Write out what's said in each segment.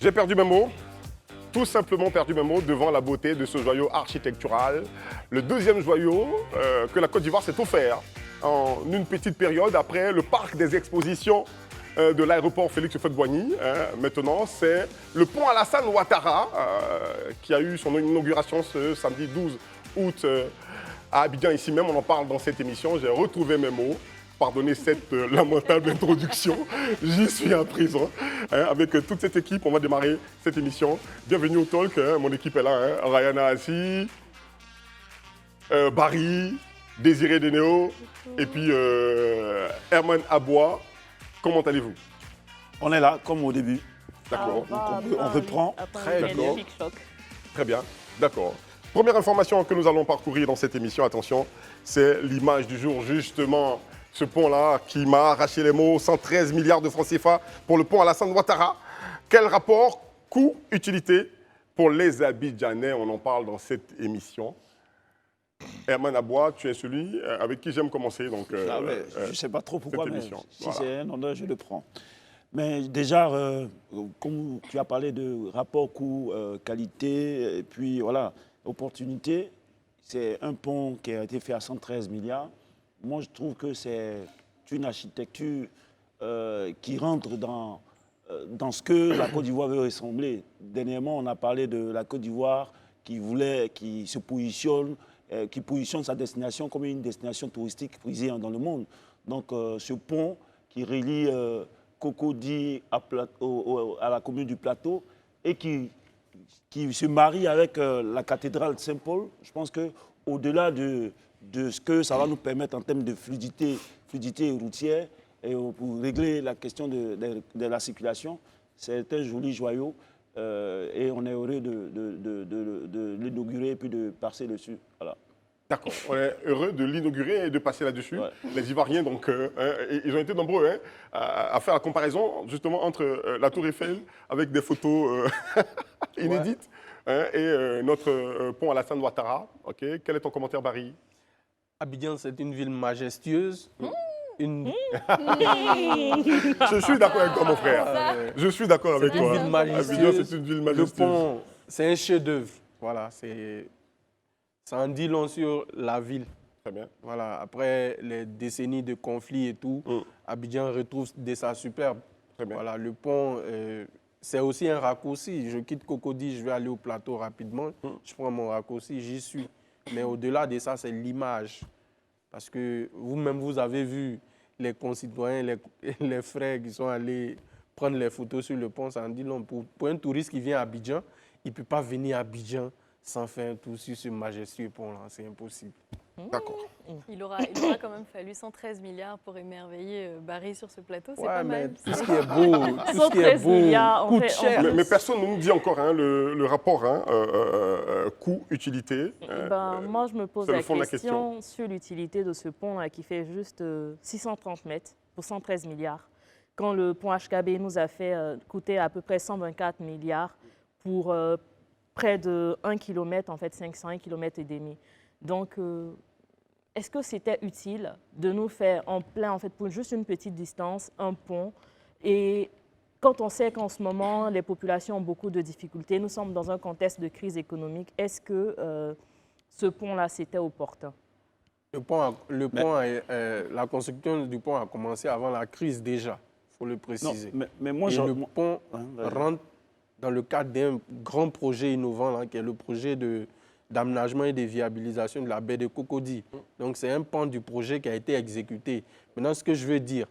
J'ai perdu mes mots, tout simplement perdu mes mots devant la beauté de ce joyau architectural. Le deuxième joyau que la Côte d'Ivoire s'est offert en une petite période après le parc des expositions de l'aéroport Félix Houphouët-Boigny. Maintenant, c'est le pont Alassane Ouattara qui a eu son inauguration ce samedi 12 août à Abidjan, ici même. On en parle dans cette émission. J'ai retrouvé mes mots. Pardonnez cette lamentable introduction. J'y suis en prison. Avec toute cette équipe, on va démarrer cette émission. Bienvenue au Talk. Mon équipe est là. Rayana Assi, Barry, Désiré Deneo et puis Herman Aboua. Comment allez-vous? On est là, comme au début. D'accord. On reprend. Très bien. Très bien. D'accord. Première information que nous allons parcourir dans cette émission, attention, c'est l'image du jour, justement. Ce pont-là qui m'a arraché les mots, 113 milliards de francs CFA pour le pont Alassane Ouattara. Quel rapport coût-utilité pour les Abidjanais? On en parle dans cette émission. Herman Aboua, tu es celui avec qui j'aime commencer. Donc, je ne sais pas trop pourquoi, mais si voilà. c'est un honneur, je le prends. Mais déjà, comme tu as parlé de rapport coût-qualité, et puis voilà, opportunité, c'est un pont qui a été fait à 113 milliards. Moi, je trouve que c'est une architecture qui rentre dans ce que la Côte d'Ivoire veut ressembler. Dernièrement, on a parlé de la Côte d'Ivoire qui positionne sa destination comme une destination touristique prisée dans le monde. Donc, ce pont qui relie Cocody à la commune du Plateau et qui se marie avec la cathédrale de Saint-Paul, je pense qu'au-delà de ce que ça va nous permettre en termes de fluidité routière et pour régler la question de la circulation, c'est un joli joyau et on est heureux de l'inaugurer et puis de passer dessus. Voilà. D'accord, on est heureux de l'inaugurer et de passer là-dessus. Ouais. Les Ivoiriens, donc, ils ont été nombreux à faire la comparaison justement entre la Tour Eiffel avec des photos inédites et notre pont Alassane Ouattara. Okay. Quel est ton commentaire, Barry? Abidjan, c'est une ville majestueuse. Je suis d'accord avec toi, mon frère. Je suis d'accord avec toi. Abidjan, c'est une ville majestueuse. Le pont, c'est un chef-d'œuvre. Voilà, ça en dit long sur la ville. Très bien. Voilà, après les décennies de conflits et tout, Abidjan retrouve des salles superbes. Très bien. Voilà, le pont, c'est aussi un raccourci. Je quitte Cocody, je vais aller au plateau rapidement. Je prends mon raccourci, j'y suis. Mais au-delà de ça, c'est l'image. Parce que vous-même, vous avez vu les concitoyens, les frères qui sont allés prendre les photos sur le pont. Ça en dit long. Pour un touriste qui vient à Abidjan, il ne peut pas venir à Abidjan sans faire un tour sur ce majestueux pont-là. C'est impossible. D'accord. Il aura quand même fallu 113 milliards pour émerveiller Barry sur ce plateau. C'est pas mais mal. tout ce qui est beau, tout ce qui est beau coûte cher. Mais personne ne nous dit encore le rapport coût-utilité. Moi, je me pose la question sur l'utilité de ce pont-là qui fait juste 630 mètres pour 113 milliards. Quand le pont HKB nous a fait coûter à peu près 124 milliards pour près de 1 km, en fait 501 km et demi. Donc, est-ce que c'était utile de nous faire en plein, en fait, pour juste une petite distance, un pont? Et quand on sait qu'en ce moment, les populations ont beaucoup de difficultés, nous sommes dans un contexte de crise économique, est-ce que ce pont-là, c'était opportun? La construction du pont a commencé avant la crise déjà, il faut le préciser. Non, mais moi, le pont rentre dans le cadre d'un grand projet innovant, là, qui est le projet d'aménagement et de viabilisation de la baie de Cocody. Donc, c'est un pan du projet qui a été exécuté. Maintenant, ce que je veux dire,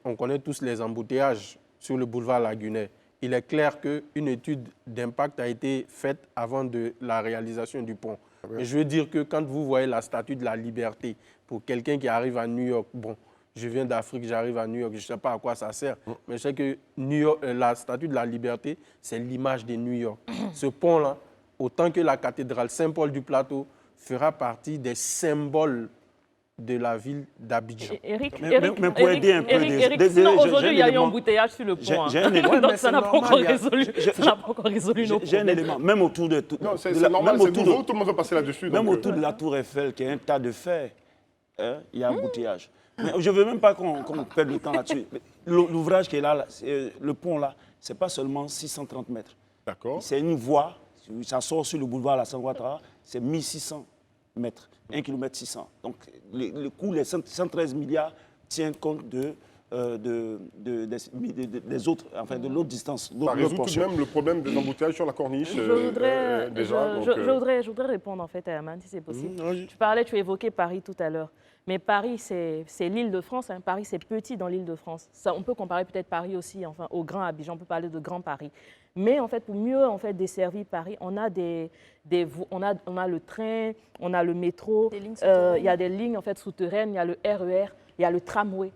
on connaît tous les embouteillages sur le boulevard Lagunet. Il est clair qu'une étude d'impact a été faite avant la réalisation du pont. Mais je veux dire que quand vous voyez la Statue de la Liberté, pour quelqu'un qui arrive à New York, bon, je viens d'Afrique, j'arrive à New York, je ne sais pas à quoi ça sert, mais je sais que la Statue de la Liberté, c'est l'image de New York. Ce pont-là, autant que la cathédrale Saint-Paul du Plateau, fera partie des symboles de la ville d'Abidjan. Mais pour aider un peu... Sinon, aujourd'hui, il y a eu un embouteillage sur le pont. Donc, ça n'a pas encore résolu nos problèmes. J'ai un élément, même autour de... Non, c'est normal, c'est nouveau, tout le monde va passer là-dessus. Même autour de la Tour Eiffel, qui est un tas de fer, il y a embouteillage. Mais je ne veux même pas qu'on perde le temps là-dessus. l'ouvrage qui est là, le pont là, c'est pas seulement 630 mètres. D'accord. C'est une voie, ça sort sur le boulevard Alassane Ouattara, c'est 1600 mètres, 1 km 600. Donc le coût, les 113 milliards, tient compte des autres, enfin de l'autre distance. Ça résout tout de même le problème des embouteillages sur la corniche. Je voudrais répondre en fait à Herman, si c'est possible. Tu évoquais Paris tout à l'heure. Mais Paris, c'est l'Île-de-France. Hein. Paris, c'est petit dans l'Île-de-France. On peut comparer peut-être Paris aussi, enfin, au Grand Abidjan. On peut parler de Grand Paris. Mais en fait, pour mieux en fait, desservir Paris, on a on a le train, on a le métro. Il y a des lignes en fait, souterraines, il y a le RER, il y a le tramway.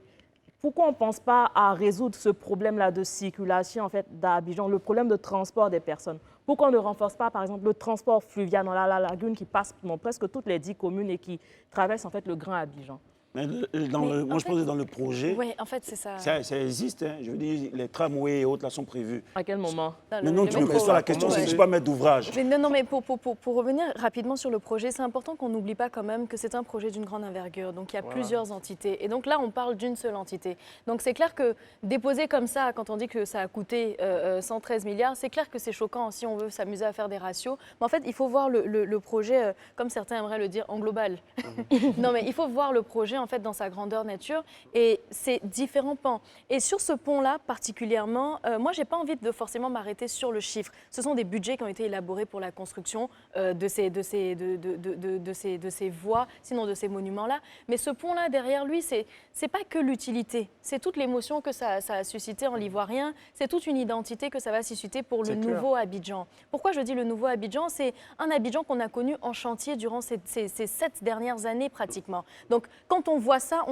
Pourquoi on ne pense pas à résoudre ce problème-là de circulation en fait, d'Abidjan, le problème de transport des personnes? Pourquoi on ne renforce pas, par exemple, le transport fluvial dans la lagune qui passe dans presque toutes les 10 communes et qui traverse en fait, le Grand Abidjan? Moi, je pense que dans le projet, oui, en fait, c'est ça. Ça existe. Hein. Je veux dire, les tramways et autres là sont prévus. À quel moment? Mais non, tu me poses pas la question, c'est que je ne suis pas maître d'ouvrage. Non, mais pour revenir rapidement sur le projet, c'est important qu'on n'oublie pas quand même que c'est un projet d'une grande envergure. Donc, il y a plusieurs entités. Et donc là, on parle d'une seule entité. Donc, c'est clair que déposer comme ça, quand on dit que ça a coûté 113 milliards, c'est clair que c'est choquant si on veut s'amuser à faire des ratios. Mais en fait, il faut voir le projet, comme certains aimeraient le dire, en global. Non, mais il faut voir le projet, en fait, dans sa grandeur nature et c'est différents pans. Et sur ce pont-là particulièrement, moi, j'ai pas envie de forcément m'arrêter sur le chiffre. Ce sont des budgets qui ont été élaborés pour la construction de ces voies, sinon de ces monuments-là. Mais ce pont-là, derrière lui, c'est pas que l'utilité. C'est toute l'émotion que ça a suscité en l'ivoirien. C'est toute une identité que ça va susciter pour le nouveau Abidjan. Pourquoi je dis le nouveau Abidjan? C'est un Abidjan qu'on a connu en chantier durant ces 7 dernières années pratiquement. Donc, quand on voit ça,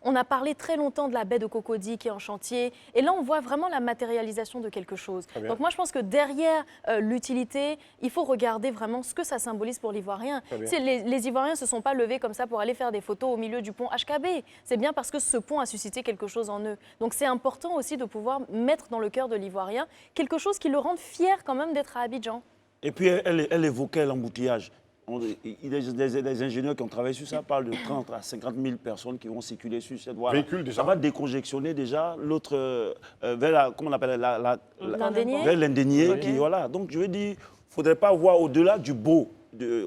on a parlé très longtemps de la baie de Cocody qui est en chantier. Et là, on voit vraiment la matérialisation de quelque chose. Donc moi, je pense que derrière l'utilité, il faut regarder vraiment ce que ça symbolise pour l'Ivoirien. Les Ivoiriens ne se sont pas levés comme ça pour aller faire des photos au milieu du pont HKB. C'est bien parce que ce pont a suscité quelque chose en eux. Donc c'est important aussi de pouvoir mettre dans le cœur de l'Ivoirien quelque chose qui le rende fier quand même d'être à Abidjan. Et puis, elle évoquait l'embouteillage. Il y a des ingénieurs qui ont travaillé sur ça, parlent de 30 à 50 000 personnes qui vont circuler sur cette voie. Ça va déconjectionner déjà l'autre vers comment on appelle vers l'Indénié. Voilà. Donc je veux dire, il ne faudrait pas voir au-delà du beau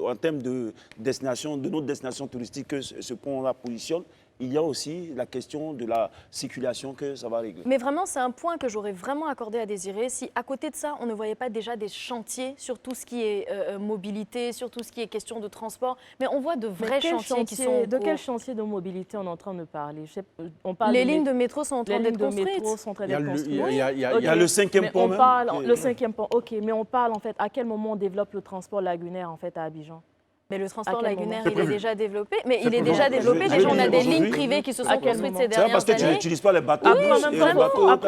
en termes de destination, de notre destination touristique que ce pont-là positionne. Il y a aussi la question de la circulation que ça va régler. Mais vraiment, c'est un point que j'aurais vraiment accordé à Désiré. Si à côté de ça, on ne voyait pas déjà des chantiers sur tout ce qui est mobilité, sur tout ce qui est question de transport, mais on voit de vrais chantiers qui sont... De quel chantier de mobilité on est en train de parler? Les lignes de métro sont en train d'être construites. Il y a le 5e pont même. Le 5e pont, ok. Mais on parle en fait, à quel moment on développe le transport lagunaire en fait à Abidjan? Mais le transport lagunaire, il est déjà dévéloppé. Mais il est déjà développé. Déjà, on a des lignes privées qui se sont construites ces dernières années. C'est parce que tu n'utilises pas les bateaux. Après,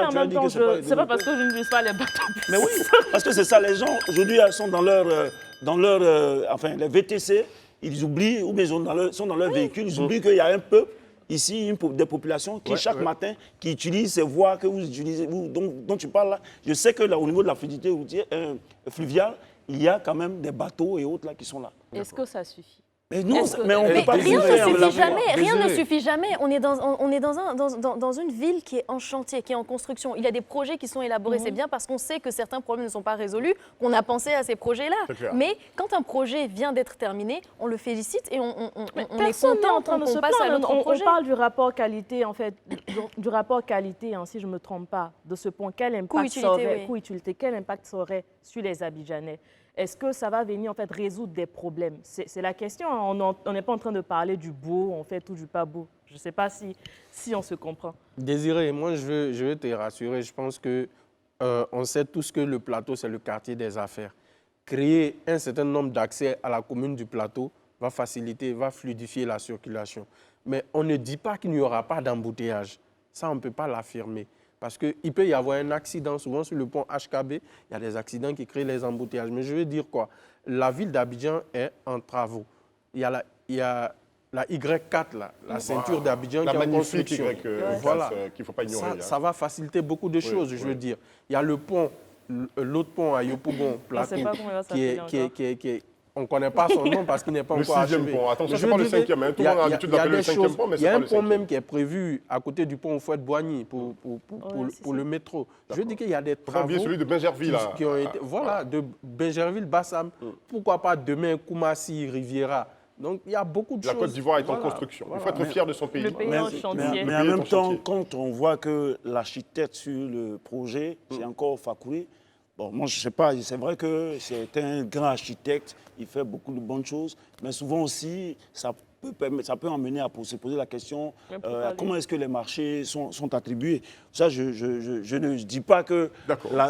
en même temps, c'est pas parce que je n'utilise pas les bateaux. Mais oui, parce que c'est ça. Les gens, aujourd'hui, sont dans enfin, les VTC, ils oublient, ou bien ils sont dans leur véhicule, ils oublient qu'il y a un peuple ici, des populations qui, chaque matin, qui utilisent ces voies que vous utilisez, dont tu parles là. Je sais que là, au niveau de la fluidité fluviale, il y a quand même des bateaux et autres là qui sont là. Est-ce que ça suffit? Mais non, mais on peut pas rien ne suffit jamais. Rien ne suffit jamais. On est dans une ville qui est en chantier, qui est en construction. Il y a des projets qui sont élaborés. C'est bien parce qu'on sait que certains problèmes ne sont pas résolus qu'on a pensé à ces projets-là. Mais quand un projet vient d'être terminé, on le félicite et on est content quand on passe à l'autre projet. On parle du rapport qualité, en fait, du rapport qualité, hein, si je ne me trompe pas, de ce point. Quel impact coût-utilité, quel impact ça aurait sur les Abidjanais? Est-ce que ça va venir en fait résoudre des problèmes? C'est la question. On n'est pas en train de parler du beau, on fait tout du pas beau. Je ne sais pas si on se comprend. Désiré, moi je veux te rassurer. Je pense que on sait tous que le plateau, c'est le quartier des affaires. Créer un certain nombre d'accès à la commune du plateau va faciliter, va fluidifier la circulation. Mais on ne dit pas qu'il n'y aura pas d'embouteillage. Ça, on ne peut pas l'affirmer. Parce qu'il peut y avoir un accident, souvent sur le pont HKB, il y a des accidents qui créent les embouteillages. Mais je veux dire quoi? La ville d'Abidjan est en travaux. Il y a la Y4, là, la ceinture d'Abidjan qui est en construction. Voilà, qu'il ne faut pas ignorer. Ça va faciliter beaucoup de choses, je veux dire. Il y a le pont, l'autre pont à Yopougon, Plateau, on ne connaît pas son nom parce qu'il n'est pas le encore achevé. Pont. Attention, ce n'est pas le 5e. Tout le monde a l'habitude d'appeler le 5e pont, mais ce n'est pas le 5e. Il y a un pont même qui est prévu à côté du pont Houphouët-Boigny pour le métro. Je veux dire qu'il y a des travaux celui de Bingerville, qui ont été... Voilà, de Bingerville-Bassam. Pourquoi pas demain Koumassi-Riviera. Donc, il y a beaucoup de choses. La Côte d'Ivoire est en construction. Il faut être fier de son pays. Le pays en chantier. Mais en même temps, quand on voit que l'architecte sur le projet, c'est encore Fakouri, bon, moi, je ne sais pas, c'est vrai que c'est un grand architecte, il fait beaucoup de bonnes choses, mais souvent aussi, ça peut emmener à se poser la question comment est-ce que les marchés sont attribués. Ça, je ne dis pas que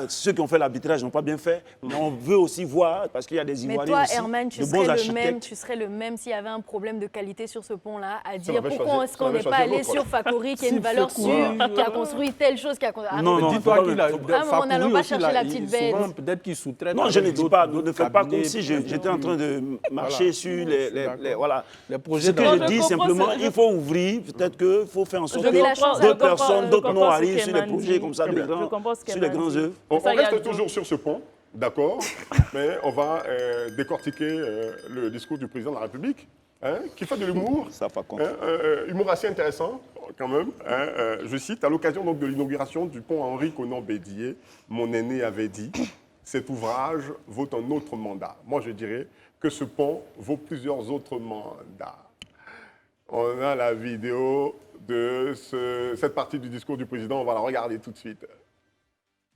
ceux qui ont fait l'arbitrage n'ont pas bien fait, mais on veut aussi voir, parce qu'il y a des Ivoiriens aussi, Herman, tu serais le même s'il y avait un problème de qualité sur ce pont-là, à dire pourquoi est-ce qu'on n'est pas allé sur Fakouri, qui a une valeur sûre, qui a construit telle chose, qui a construit... Non, dis-toi qu'il a... On n'allons pas chercher la petite bête. Souvent, peut-être qu'il sous-traite... Non, je ne dis pas, ne faites pas comme si j'étais en train de marcher sur les projets. Ce que je dis simplement, il faut ouvrir, peut-être qu'il faut faire en sorte que d'autres personnes, d'autres noms arrivent sur les projets comme ça, sur les grands œuvres. On reste toujours sur ce pont, d'accord, mais on va décortiquer le discours du président de la République, qui fait de l'humour, humour assez intéressant quand même. Je cite, à l'occasion de l'inauguration du pont Henri Konan-Bédié, mon aîné avait dit, cet ouvrage vaut un autre mandat. Moi, je dirais que ce pont vaut plusieurs autres mandats. On a la vidéo de cette partie du discours du président. On va la regarder tout de suite.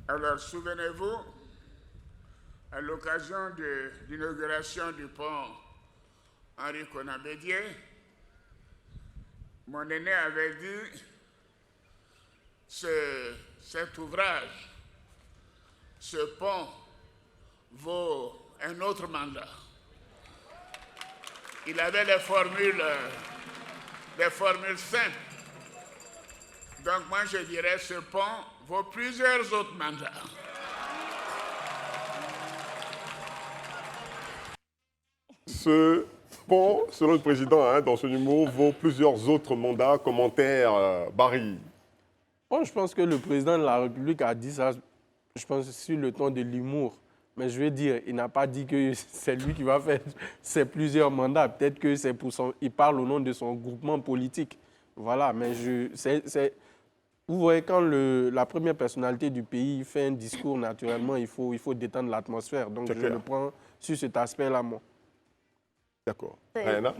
Alors, souvenez-vous, à l'occasion de l'inauguration du pont Henri Konan-Bédié, mon aîné avait dit cet ouvrage, ce pont, vaut un autre mandat. Il avait des formules simples. Donc moi je dirais ce pont vaut plusieurs autres mandats. Ce pont, selon le président, dans ce numéro, vaut plusieurs autres mandats. Commentaire, Barry. Bon, je pense que le président de la République a dit ça, je pense, sur le ton de l'humour. Mais je veux dire, il n'a pas dit que c'est lui qui va faire ces plusieurs mandats. Peut-être que c'est pour il parle au nom de son groupement politique. Voilà, mais vous voyez, quand la première personnalité du pays fait un discours, naturellement, il faut détendre l'atmosphère. Donc, je le prends sur cet aspect-là, moi. D'accord. Rayana ?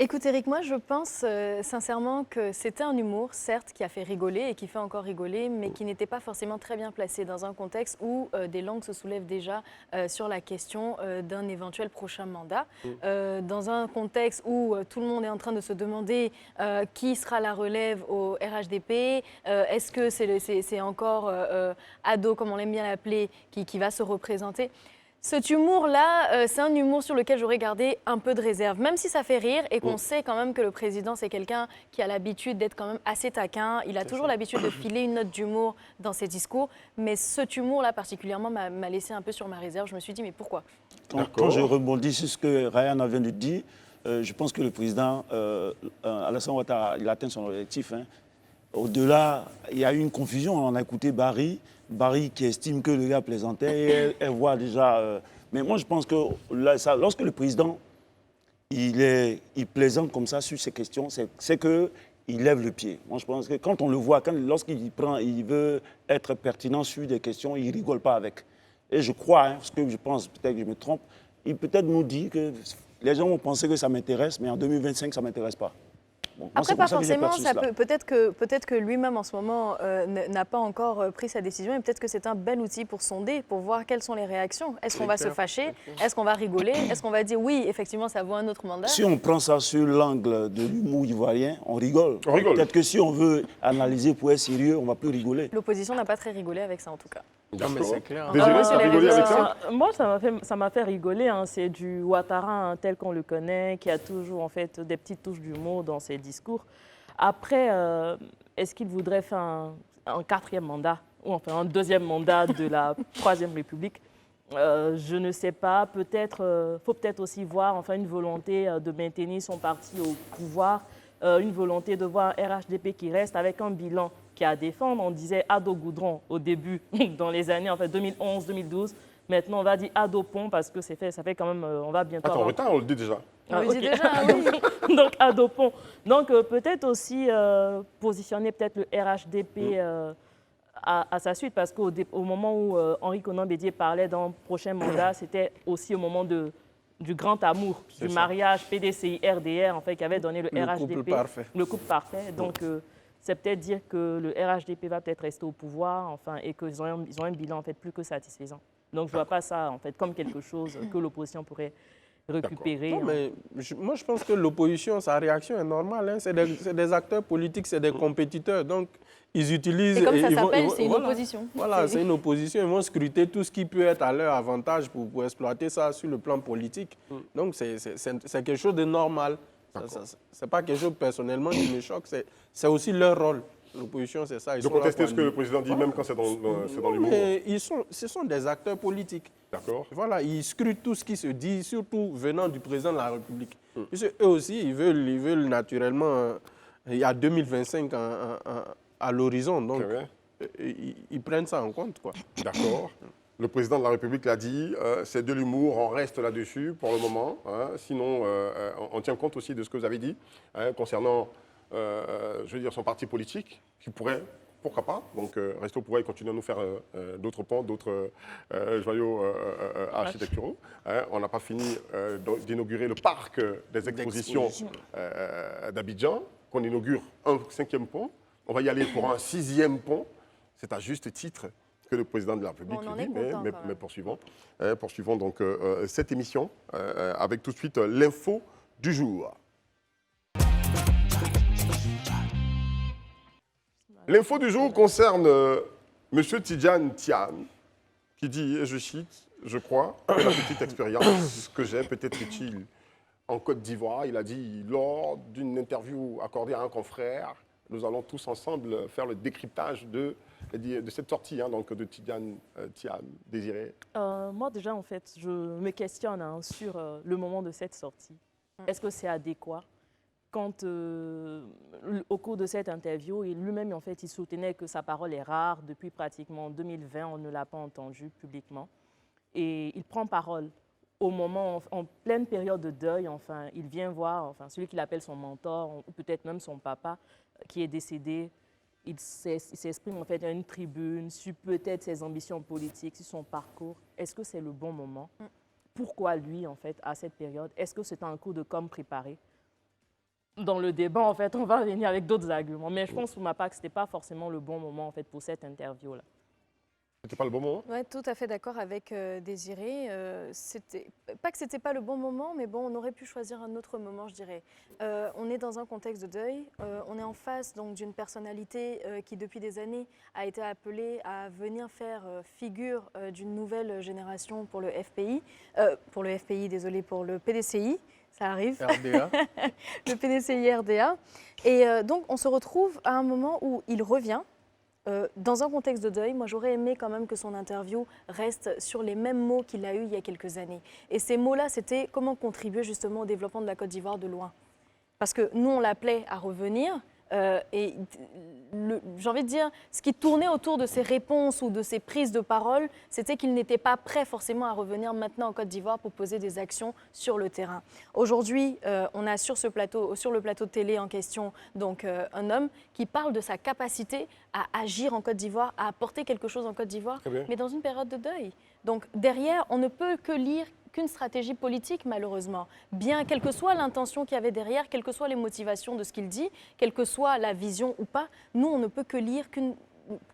Écoute Eric, moi je pense sincèrement que c'était un humour, certes, qui a fait rigoler et qui fait encore rigoler, mais qui n'était pas forcément très bien placé dans un contexte où des langues se soulèvent déjà sur la question d'un éventuel prochain mandat. Dans un contexte où tout le monde est en train de se demander qui sera la relève au RHDP, est-ce que c'est encore Ado, comme on l'aime bien l'appeler, qui va se représenter ? Cet humour-là, c'est un humour sur lequel j'aurais gardé un peu de réserve, même si ça fait rire et qu'on sait quand même que le président, c'est quelqu'un qui a l'habitude d'être quand même assez taquin. Il a toujours l'habitude de filer une note d'humour dans ses discours, mais cet humour-là particulièrement m'a laissé un peu sur ma réserve. Je me suis dit, mais pourquoi ? Quand je rebondis sur ce que Ryan vient de dire, je pense que le président, Alassane Ouattara, il a atteint son objectif. Au-delà, il y a eu une confusion. On a écouté Barry qui estime que le gars plaisantait. Et elle voit déjà... mais moi, je pense que lorsque le président il plaisante comme ça sur ces questions, c'est qu'il lève le pied. Moi, je pense que quand on le voit, il veut être pertinent sur des questions, il ne rigole pas avec. Et je crois, parce que je pense, peut-être que je me trompe, il peut-être nous dit que les gens vont penser que ça m'intéresse, mais en 2025, ça ne m'intéresse pas. Bon, après, pas forcément, peut-être que lui-même en ce moment n'a pas encore pris sa décision et peut-être que c'est un bel outil pour sonder, pour voir quelles sont les réactions. Est-ce qu'on va se fâcher? Est-ce qu'on va rigoler? Est-ce qu'on va dire oui, effectivement, ça vaut un autre mandat? Si on prend ça sur l'angle de l'humour ivoirien, on rigole. Peut-être que si on veut analyser pour être sérieux, on ne va plus rigoler. L'opposition n'a pas très rigolé avec ça en tout cas. Non, mais c'est clair. Désiré, ça a rigolé avec ça? Moi, ça m'a fait rigoler. Hein. C'est du Ouattara tel qu'on le connaît, qui a toujours en fait des petites touches d'humour dans ses discours. Après, est-ce qu'il voudrait faire un quatrième mandat ou enfin un deuxième mandat de la Troisième République? Je ne sais pas. Faut peut-être aussi voir enfin une volonté de maintenir son parti au pouvoir, une volonté de voir un RHDP qui reste avec un bilan à défendre. On disait Ado Goudron au début, dans les années 2011-2012. Maintenant, on va dire Adopon parce que ça fait quand même, on va bientôt Attends, en retard, on le dit déjà. On le dit ok. déjà, oui. Donc, Adopon. Donc, peut-être aussi positionner peut-être le RHDP à sa suite, parce qu'au moment où Henri Konan Bédié parlait dans le prochain mandat, c'était aussi au moment du grand amour, du mariage PDCI-RDR, en fait, qui avait donné le RHDP. Le couple parfait. Le couple parfait. Donc, c'est peut-être dire que le RHDP va peut-être rester au pouvoir, enfin, et qu'ils ont un bilan, en fait, plus que satisfaisant. Donc, je ne vois pas ça, en fait, comme quelque chose que l'opposition pourrait récupérer. Non, mais moi, je pense que l'opposition, sa réaction est normale. Hein. C'est des acteurs politiques, c'est des compétiteurs. Donc, ils utilisent... Et comme ça s'appelle, c'est une opposition. Voilà, c'est une opposition. Ils vont scruter tout ce qui peut être à leur avantage pour exploiter ça sur le plan politique. Donc, c'est quelque chose de normal. Ce n'est pas quelque chose personnellement qui me choque. C'est aussi leur rôle. L'opposition, c'est ça. De contester ce que le président dit, même quand c'est dans l'humour. Mais ce sont des acteurs politiques. D'accord. Voilà, ils scrutent tout ce qui se dit, surtout venant du président de la République. Parce qu'eux aussi, ils veulent naturellement, il y a 2025 à l'horizon, donc ils prennent ça en compte, quoi. D'accord. Le président de la République l'a dit, c'est de l'humour, on reste là-dessus pour le moment. Hein. Sinon, on tient compte aussi de ce que vous avez dit concernant, je veux dire, son parti politique, qui pourrait, pourquoi pas, donc rester au pouvoir et continuer à nous faire d'autres ponts, d'autres joyaux architecturaux. Hein. On n'a pas fini d'inaugurer le parc des expositions d'Abidjan, qu'on inaugure un 5e pont. On va y aller pour un 6e pont. C'est à juste titre que le président de la République Bon, dit, mais poursuivons. Poursuivons donc cette émission avec tout de suite l'info du jour. L'info du jour concerne M. Tidjane Thiam, qui dit, et je cite, « Je crois que la petite expérience que j'ai peut être utile en Côte d'Ivoire. » Il a dit lors d'une interview accordée à un confrère, nous allons tous ensemble faire le décryptage de cette sortie, hein, donc de Tidjane Thiam, Désiré. Moi, déjà, en fait, je me questionne sur le moment de cette sortie. Est-ce que c'est adéquat? Quand, au cours de cette interview, lui-même, en fait, il soutenait que sa parole est rare. Depuis pratiquement 2020, on ne l'a pas entendu publiquement. Et il prend parole au moment, en pleine période de deuil, enfin, il vient voir celui qu'il appelle son mentor, ou peut-être même son papa, qui est décédé. Il s'exprime en fait à une tribune sur peut-être ses ambitions politiques, sur son parcours. Est-ce que c'est le bon moment? Pourquoi lui, en fait, à cette période? Est-ce que c'est un coup de com' préparé? Dans le débat, en fait, on va venir avec d'autres arguments. Mais je pense, pour ma part, que ce n'était pas forcément le bon moment, en fait, pour cette interview-là. C'était pas le bon moment? Oui, tout à fait d'accord avec Désiré. Pas que c'était pas le bon moment, mais bon, on aurait pu choisir un autre moment, je dirais. On est dans un contexte de deuil. On est en face donc d'une personnalité qui, depuis des années, a été appelée à venir faire figure d'une nouvelle génération pour le FPI. Pour le FPI, désolé, pour le PDCI. Ça arrive. RDA. Le PDCI RDA. Et donc, on se retrouve à un moment où il revient. Dans un contexte de deuil, moi j'aurais aimé quand même que son interview reste sur les mêmes mots qu'il a eus il y a quelques années. Et ces mots-là, c'était comment contribuer justement au développement de la Côte d'Ivoire de loin. Parce que nous, on l'appelait à revenir. Et j'ai envie de dire, ce qui tournait autour de ses réponses ou de ses prises de parole, c'était qu'il n'était pas prêt forcément à revenir maintenant en Côte d'Ivoire pour poser des actions sur le terrain. Aujourd'hui, on a sur le plateau de télé en question donc, un homme qui parle de sa capacité à agir en Côte d'Ivoire, à apporter quelque chose en Côte d'Ivoire, mais dans une période de deuil. Donc derrière, on ne peut que lire qu'une stratégie politique, malheureusement. Bien, quelle que soit l'intention qu'il y avait derrière, quelles que soient les motivations de ce qu'il dit, quelle que soit la vision ou pas, nous, on ne peut que lire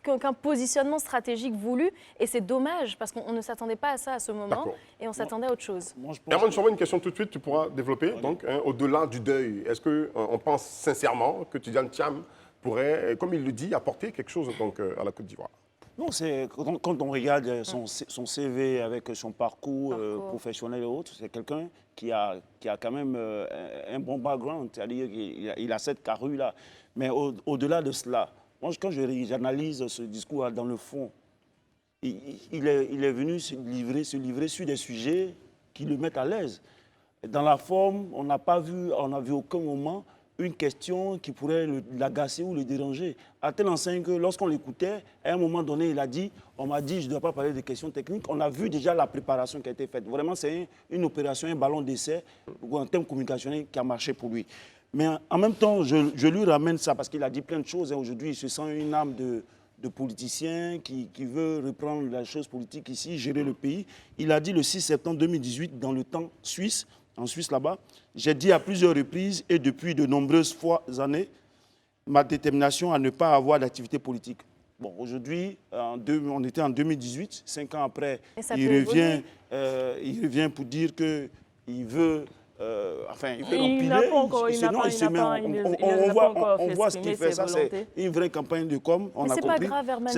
qu'un positionnement stratégique voulu. Et c'est dommage, parce qu'on ne s'attendait pas à ça à ce moment, et on s'attendait à autre chose. Herman, je t'envoie une question tout de suite, tu pourras développer. Donc, au-delà du deuil, est-ce qu'on pense sincèrement que Tidjane Thiam pourrait, comme il le dit, apporter quelque chose donc, à la Côte d'Ivoire? Non, c'est quand on regarde son CV avec son parcours professionnel et autres, c'est quelqu'un qui a quand même un bon background, c'est-à-dire qu'il a cette carrure-là. Mais au-delà de cela, moi, quand j'analyse ce discours dans le fond, il est venu se livrer sur des sujets qui le mettent à l'aise. Dans la forme, on n'a vu aucun moment une question qui pourrait l'agacer ou le déranger. À telle enseigne que lorsqu'on l'écoutait, à un moment donné, il a dit, on m'a dit, je ne dois pas parler de questions techniques. On a vu déjà la préparation qui a été faite. Vraiment, c'est une opération, un ballon d'essai, ou un terme communicationnel qui a marché pour lui. Mais en même temps, je lui ramène ça parce qu'il a dit plein de choses. Aujourd'hui, il se sent une âme de politicien qui veut reprendre la chose politique ici, gérer le pays. Il a dit le 6 septembre 2018, dans le temps suisse, en Suisse là-bas, j'ai dit à plusieurs reprises et depuis de nombreuses années, ma détermination à ne pas avoir d'activité politique. Bon, aujourd'hui, on était en 2018, 5 ans après, il revient pour dire qu'il veut... il fait l'empiler, on voit ce qu'il fait, ça c'est une vraie campagne de com, on a compris. Mais c'est pas grave, Herman,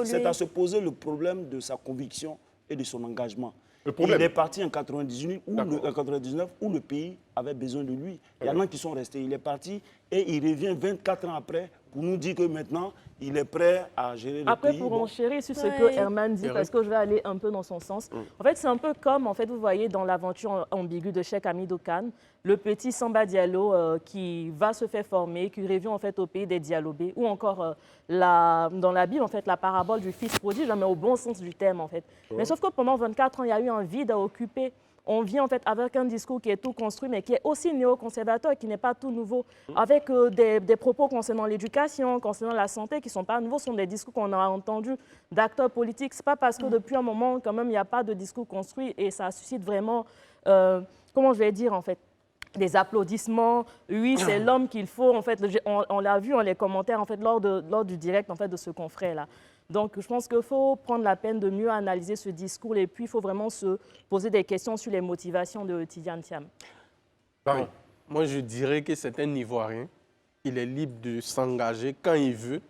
c'est à se poser le problème de sa conviction et de son engagement. Il est parti en 99 où le pays avait besoin de lui. Il y en a qui sont restés, il est parti et il revient 24 ans après pour nous dire que maintenant, il est prêt à gérer le pays. Après, pour enchérir sur ce que Herman dit, parce que je vais aller un peu dans son sens. En fait, c'est un peu comme, en fait, vous voyez, dans l'aventure ambiguë de Cheikh Hamidou Kane, le petit Samba Diallo qui va se faire former, qui revient en fait au pays des Dialobés, ou encore dans la Bible, en fait, la parabole du fils prodige, mais au bon sens du terme, en fait. Mais sauf que pendant 24 ans, il y a eu un vide à occuper. On vient en fait avec un discours qui est tout construit, mais qui est aussi néoconservateur, qui n'est pas tout nouveau, avec des propos concernant l'éducation, concernant la santé, qui ne sont pas nouveaux, ce sont des discours qu'on a entendus d'acteurs politiques. Ce n'est pas parce que depuis un moment, quand même, il n'y a pas de discours construit et ça suscite vraiment, comment je vais dire, en fait, des applaudissements. Oui, c'est l'homme qu'il faut. En fait, on l'a vu dans les commentaires en fait, lors du direct en fait, de ce confrère-là. Donc, je pense qu'il faut prendre la peine de mieux analyser ce discours et puis il faut vraiment se poser des questions sur les motivations de Tidiane Thiam. Bon, moi, je dirais que c'est un Ivoirien. Il est libre de s'engager quand il veut,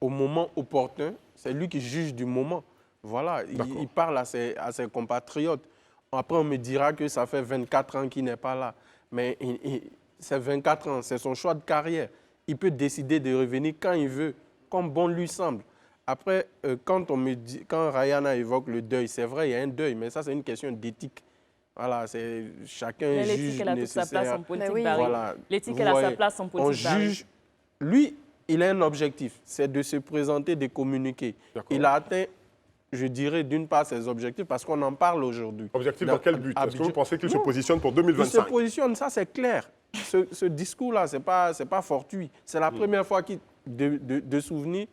au moment opportun. C'est lui qui juge du moment. Voilà, il parle à ses compatriotes. Après, on me dira que ça fait 24 ans qu'il n'est pas là. Mais c'est 24 ans, c'est son choix de carrière. Il peut décider de revenir quand il veut, comme bon lui semble. Après, quand Rayana évoque le deuil, c'est vrai, il y a un deuil, mais ça, c'est une question d'éthique. Voilà, c'est chacun juge elle a toute sa place en politique, voilà, l'éthique, elle a sa place en politique. On juge. Lui, il a un objectif, c'est de se présenter, de communiquer. Il a atteint, je dirais, d'une part ses objectifs, parce qu'on en parle aujourd'hui. Objectif dans quel but? Est-ce que vous pensez qu'il se positionne pour 2025? Il se positionne, ça c'est clair. Ce discours-là, ce n'est pas fortuit. C'est la première fois de souvenir,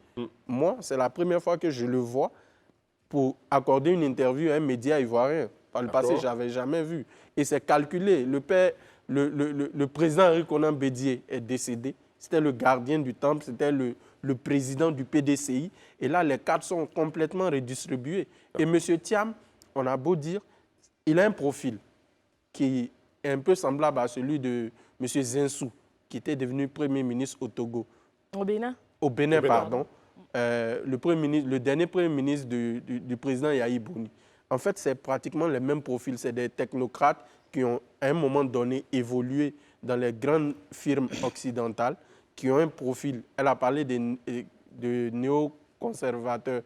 moi, c'est la première fois que je le vois pour accorder une interview à un média ivoirien. Par le passé, je n'avais jamais vu. Et c'est calculé. Le président Henri Konan Bédié est décédé. C'était le gardien du temple, c'était le président du PDCI. Et là, les cadres sont complètement redistribués. Et M. Thiam, on a beau dire, il a un profil qui est un peu semblable à celui de M. Zinsou, qui était devenu Premier ministre au Togo. Au Bénin? Au Bénin, pardon. Le dernier Premier ministre du président Yahi Bouni. En fait, c'est pratiquement les mêmes profils. C'est des technocrates qui ont, à un moment donné, évolué dans les grandes firmes occidentales, qui ont un profil. Elle a parlé de néoconservateurs.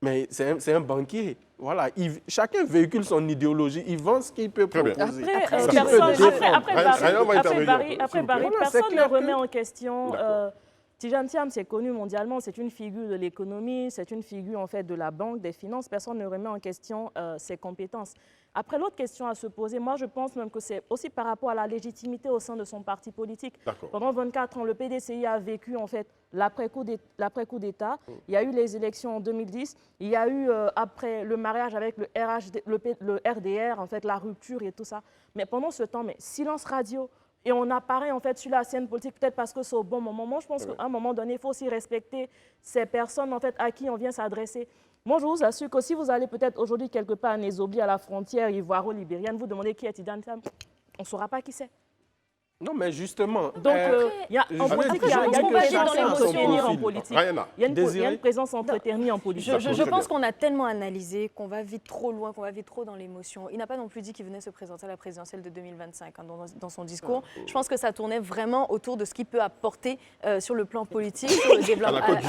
Mais c'est un banquier. Voilà, chacun véhicule son idéologie, il vend ce qu'il peut proposer. Après Barry, personne ne remet en question. Tidiane Thiam, c'est connu mondialement, c'est une figure de l'économie, c'est une figure en fait de la banque, des finances. Personne ne remet en question ses compétences. Après, l'autre question à se poser, moi je pense même que c'est aussi par rapport à la légitimité au sein de son parti politique. Pendant 24 ans, le PDCI a vécu en fait l'après-coup d'État. Il y a eu les élections en 2010. Il y a eu après le mariage avec le RDR, en fait la rupture et tout ça. Mais pendant ce temps, silence radio. Et on apparaît en fait sur la scène politique peut-être parce que c'est au bon moment. Moi, je pense qu'à un moment donné, il faut aussi respecter ces personnes en fait à qui on vient s'adresser. Moi, je vous assure que si vous allez peut-être aujourd'hui quelque part à Nézobli, à la frontière ivoiro-libérienne, vous demandez qui est Tidiane Thiam, on ne saura pas qui c'est. Non, mais justement... Donc, il y a une présence entretenue en politique. Je pense qu'on a tellement analysé qu'on va vite trop loin, qu'on va vite trop dans l'émotion. Il n'a pas non plus dit qu'il venait se présenter à la présidentielle de 2025 dans son discours. Je pense que ça tournait vraiment autour de ce qu'il peut apporter sur le plan politique, sur le développement à la Côte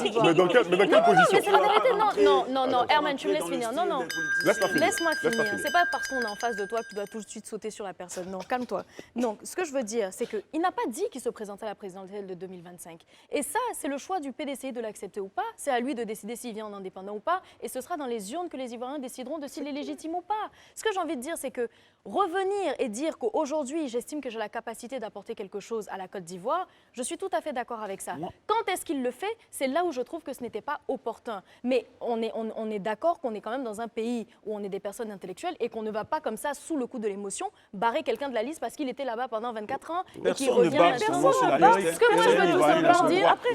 d'Ivoire. Mais dans quelle position? Mais c'est la vérité. Non, Herman, tu me laisses finir. Non. Laisse-moi finir. C'est pas parce qu'on est en face de toi que tu dois tout de suite sauter sur la personne. Non, calme-toi. Donc, ce que je veux dire, c'est qu'il n'a pas dit qu'il se présentait à la présidentielle de 2025. Et ça, c'est le choix du PDCI de l'accepter ou pas. C'est à lui de décider s'il vient en indépendant ou pas. Et ce sera dans les urnes que les Ivoiriens décideront de s'il est légitime ou pas. Ce que j'ai envie de dire, c'est que revenir et dire qu'aujourd'hui, j'estime que j'ai la capacité d'apporter quelque chose à la Côte d'Ivoire, je suis tout à fait d'accord avec ça. Quand est-ce qu'il le fait? C'est là où je trouve que ce n'était pas opportun. Mais on est d'accord qu'on est quand même dans un pays où on est des personnes intellectuelles et qu'on ne va pas comme ça, sous le coup de l'émotion, barrer quelqu'un de la liste parce qu'il était là-bas pendant 24 ans et qu'il revient maintenant. Ce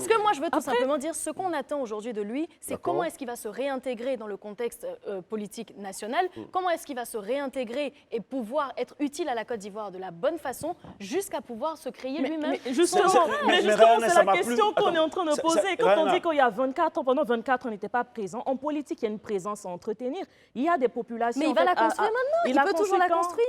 que moi je veux tout simplement dire, ce qu'on attend aujourd'hui de lui, c'est comment est-ce qu'il va se réintégrer dans le contexte politique national, comment est-ce qu'il va se réintégrer et pouvoir être utile à la Côte d'Ivoire de la bonne façon jusqu'à pouvoir se créer lui-même. Mais justement, c'est la question qu'on est en train de poser. Quand on dit qu'il y a 24 ans, pendant 24 ans, on n'était pas présent. En politique, il y a une présence à entretenir. Il y a des populations. Mais il va la construire maintenant. Il peut toujours la construire.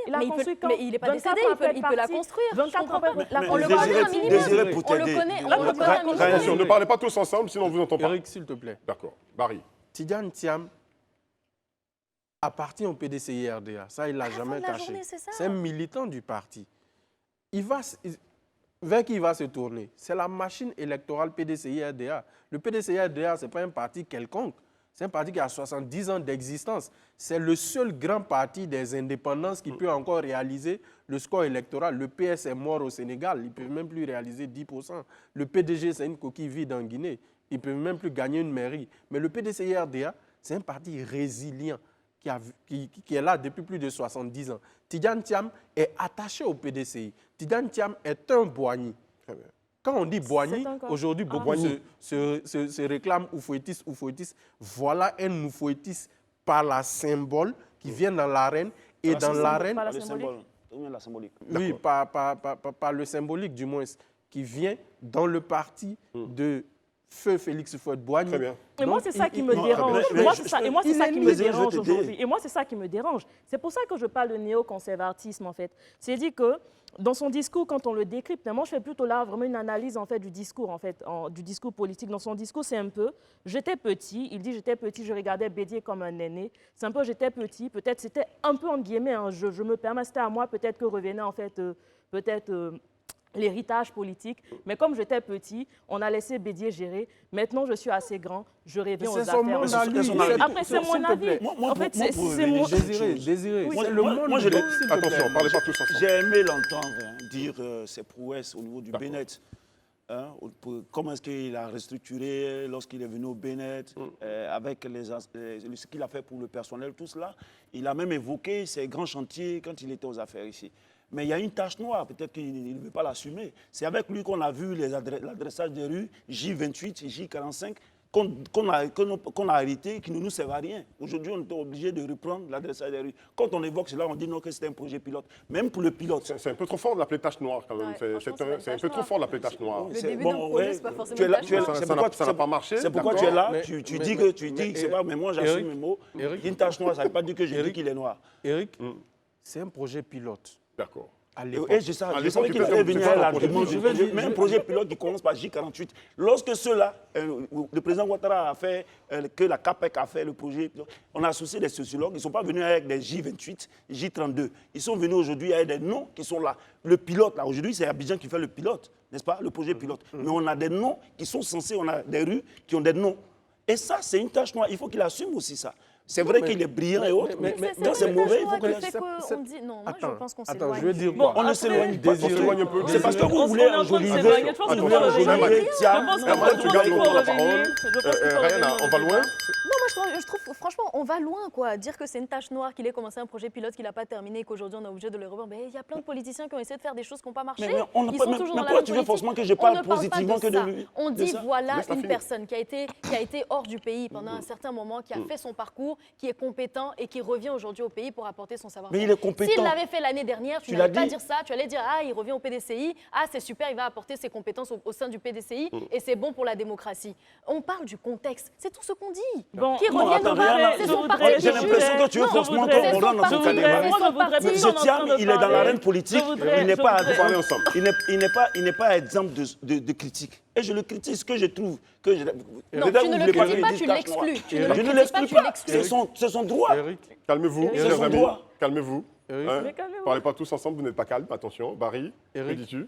Mais il n'est pas décédé, il peut la construire. 24 ans, on le connaît un minimum. On le connaît. Ne parlez pas tous ensemble, sinon on ne vous entend pas. Eric, s'il te plaît. D'accord. Barry. Tidiane Thiam appartient au PDCI-RDA. Ça, il ne l'a jamais caché. C'est un militant du parti. Vers qui il va se tourner? C'est la machine électorale PDCI-RDA. Le PDCI-RDA, ce n'est pas un parti quelconque. C'est un parti qui a 70 ans d'existence. C'est le seul grand parti des indépendances qui peut encore réaliser le score électoral. Le PS est mort au Sénégal. Ils ne peuvent même plus réaliser 10%. Le PDG, c'est une coquille vide en Guinée. Ils ne peuvent même plus gagner une mairie. Mais le PDCI-RDA, c'est un parti résilient qui est là depuis plus de 70 ans. Tidiane Thiam est attaché au PDCI. Tidiane Thiam est un Boigny. Quand on dit Boigny, aujourd'hui, beaucoup se réclament oufouettistes. Voilà un oufouettiste par la symbole qui vient dans l'arène. Et dans l'arène... Par la symbolique. Oui, par le symbolique, du moins, qui vient dans le parti de Feu Félix Houphouët-Boigny. Très bien. Et moi, c'est ça qui me dérange. Et moi, c'est ça qui me dérange aujourd'hui. Et moi, c'est ça qui me dérange. C'est pour ça que je parle de néoconservatisme, en fait. C'est-à-dire que dans son discours, quand on le décrypte, moi, je fais plutôt là vraiment une analyse, en fait, du discours, du discours politique. Dans son discours, c'est un peu, j'étais petit, il dit j'étais petit, je regardais Bédier comme un aîné. C'est un peu, j'étais petit, peut-être c'était un peu, entre guillemets, je me permets, c'était à moi, peut-être que revenait, en fait, l'héritage politique. Mais comme j'étais petit, on a laissé Bédier gérer. Maintenant, je suis assez grand, je reviens aux affaires. Après, c'est mon avis. En fait, c'est mon... Désiré. Attention, parlez pas tous ensemble. J'ai aimé l'entendre dire ses prouesses au niveau du Bénin. Comment est-ce qu'il a restructuré lorsqu'il est venu au Bénin, avec ce qu'il a fait pour le personnel, tout cela. Il a même évoqué ses grands chantiers quand il était aux affaires ici. Mais il y a une tache noire, peut-être qu'il ne veut pas l'assumer. C'est avec lui qu'on a vu l'adressage des rues, J28, J45, qu'on a arrêté, qui ne nous servent à rien. Aujourd'hui, on est obligé de reprendre l'adressage des rues. Quand on évoque cela, on dit non que c'était un projet pilote. Même pour le pilote. C'est un peu trop fort de l'appeler tache noire, quand même. C'est un peu trop fort de l'appeler tache noire. Le début d'un projet, c'est pas forcément ça n'a pas marché. C'est pourquoi tu es là, tu dis que c'est pas, mais moi j'assume mes mots. Une tache noire, ça ne veut pas dire que je dis qu'il est noir. Eric, c'est un projet pilote. D'accord. Et je savais qu'il allait venir à l'argument, mais un projet pilote qui commence par J48. Lorsque ceux-là, le président Ouattara a fait, que la CAPEC a fait le projet, on a associé des sociologues, ils ne sont pas venus avec des J28, J32. Ils sont venus aujourd'hui avec des noms qui sont là. Le pilote, là, aujourd'hui, c'est Abidjan qui fait le pilote, n'est-ce pas, le projet pilote. Mais on a des noms qui sont censés, on a des rues qui ont des noms. Et ça, c'est une tâche noire. Il faut qu'il assume aussi ça. C'est vrai qu'il est brillant et autres, mais quand c'est mauvais, il faut qu'on dise... Non, moi, je pense qu'on s'éloigne. Attends, je veux dire quoi? On ne s'éloigne pas. On s'éloigne un peu. C'est parce que vous voulez enjoliver. Tu gardes la parole. Ryan, on va loin. Non, moi, je trouve, franchement, on va loin, quoi. Dire que c'est une tâche noire, qu'il ait commencé un projet pilote, qu'il n'a pas terminé, qu'aujourd'hui, on est obligé de le revoir. Mais il y a plein de politiciens qui ont essayé de faire des choses qui n'ont pas marché. Ils sont toujours dans la pourquoi tu veux forcément que je parle positivement que de lui? On dit, voilà une personne qui a été hors du pays pendant un certain moment, qui a fait son parcours, qui est compétent et qui revient aujourd'hui au pays pour apporter son savoir-faire. Mais il est compétent. S'il l'avait fait l'année dernière, tu n'allais pas dire ça. Tu allais dire, ah, il revient au PDCI, ah, c'est super, il va apporter ses compétences au sein du PDCI et c'est bon pour la démocratie. On parle du contexte. C'est tout ce qu'on dit. Bon, qui reviennent au parti. C'est son parti. J'ai l'impression que tu veux forcément qu'on rentre dans son cadre. Monsieur Thiam, il est dans l'arène politique. Il n'est pas exemple de critique. Et je le critique, ce que je trouve. Non, tu ne le critiques pas, tu l'exclus. Je ne l'exclus pas. C'est son droit. Calmez-vous, chers amis. Calmez-vous. Hein? Parlez pas tous ensemble, vous n'êtes pas calme, attention. Barry, que dis-tu?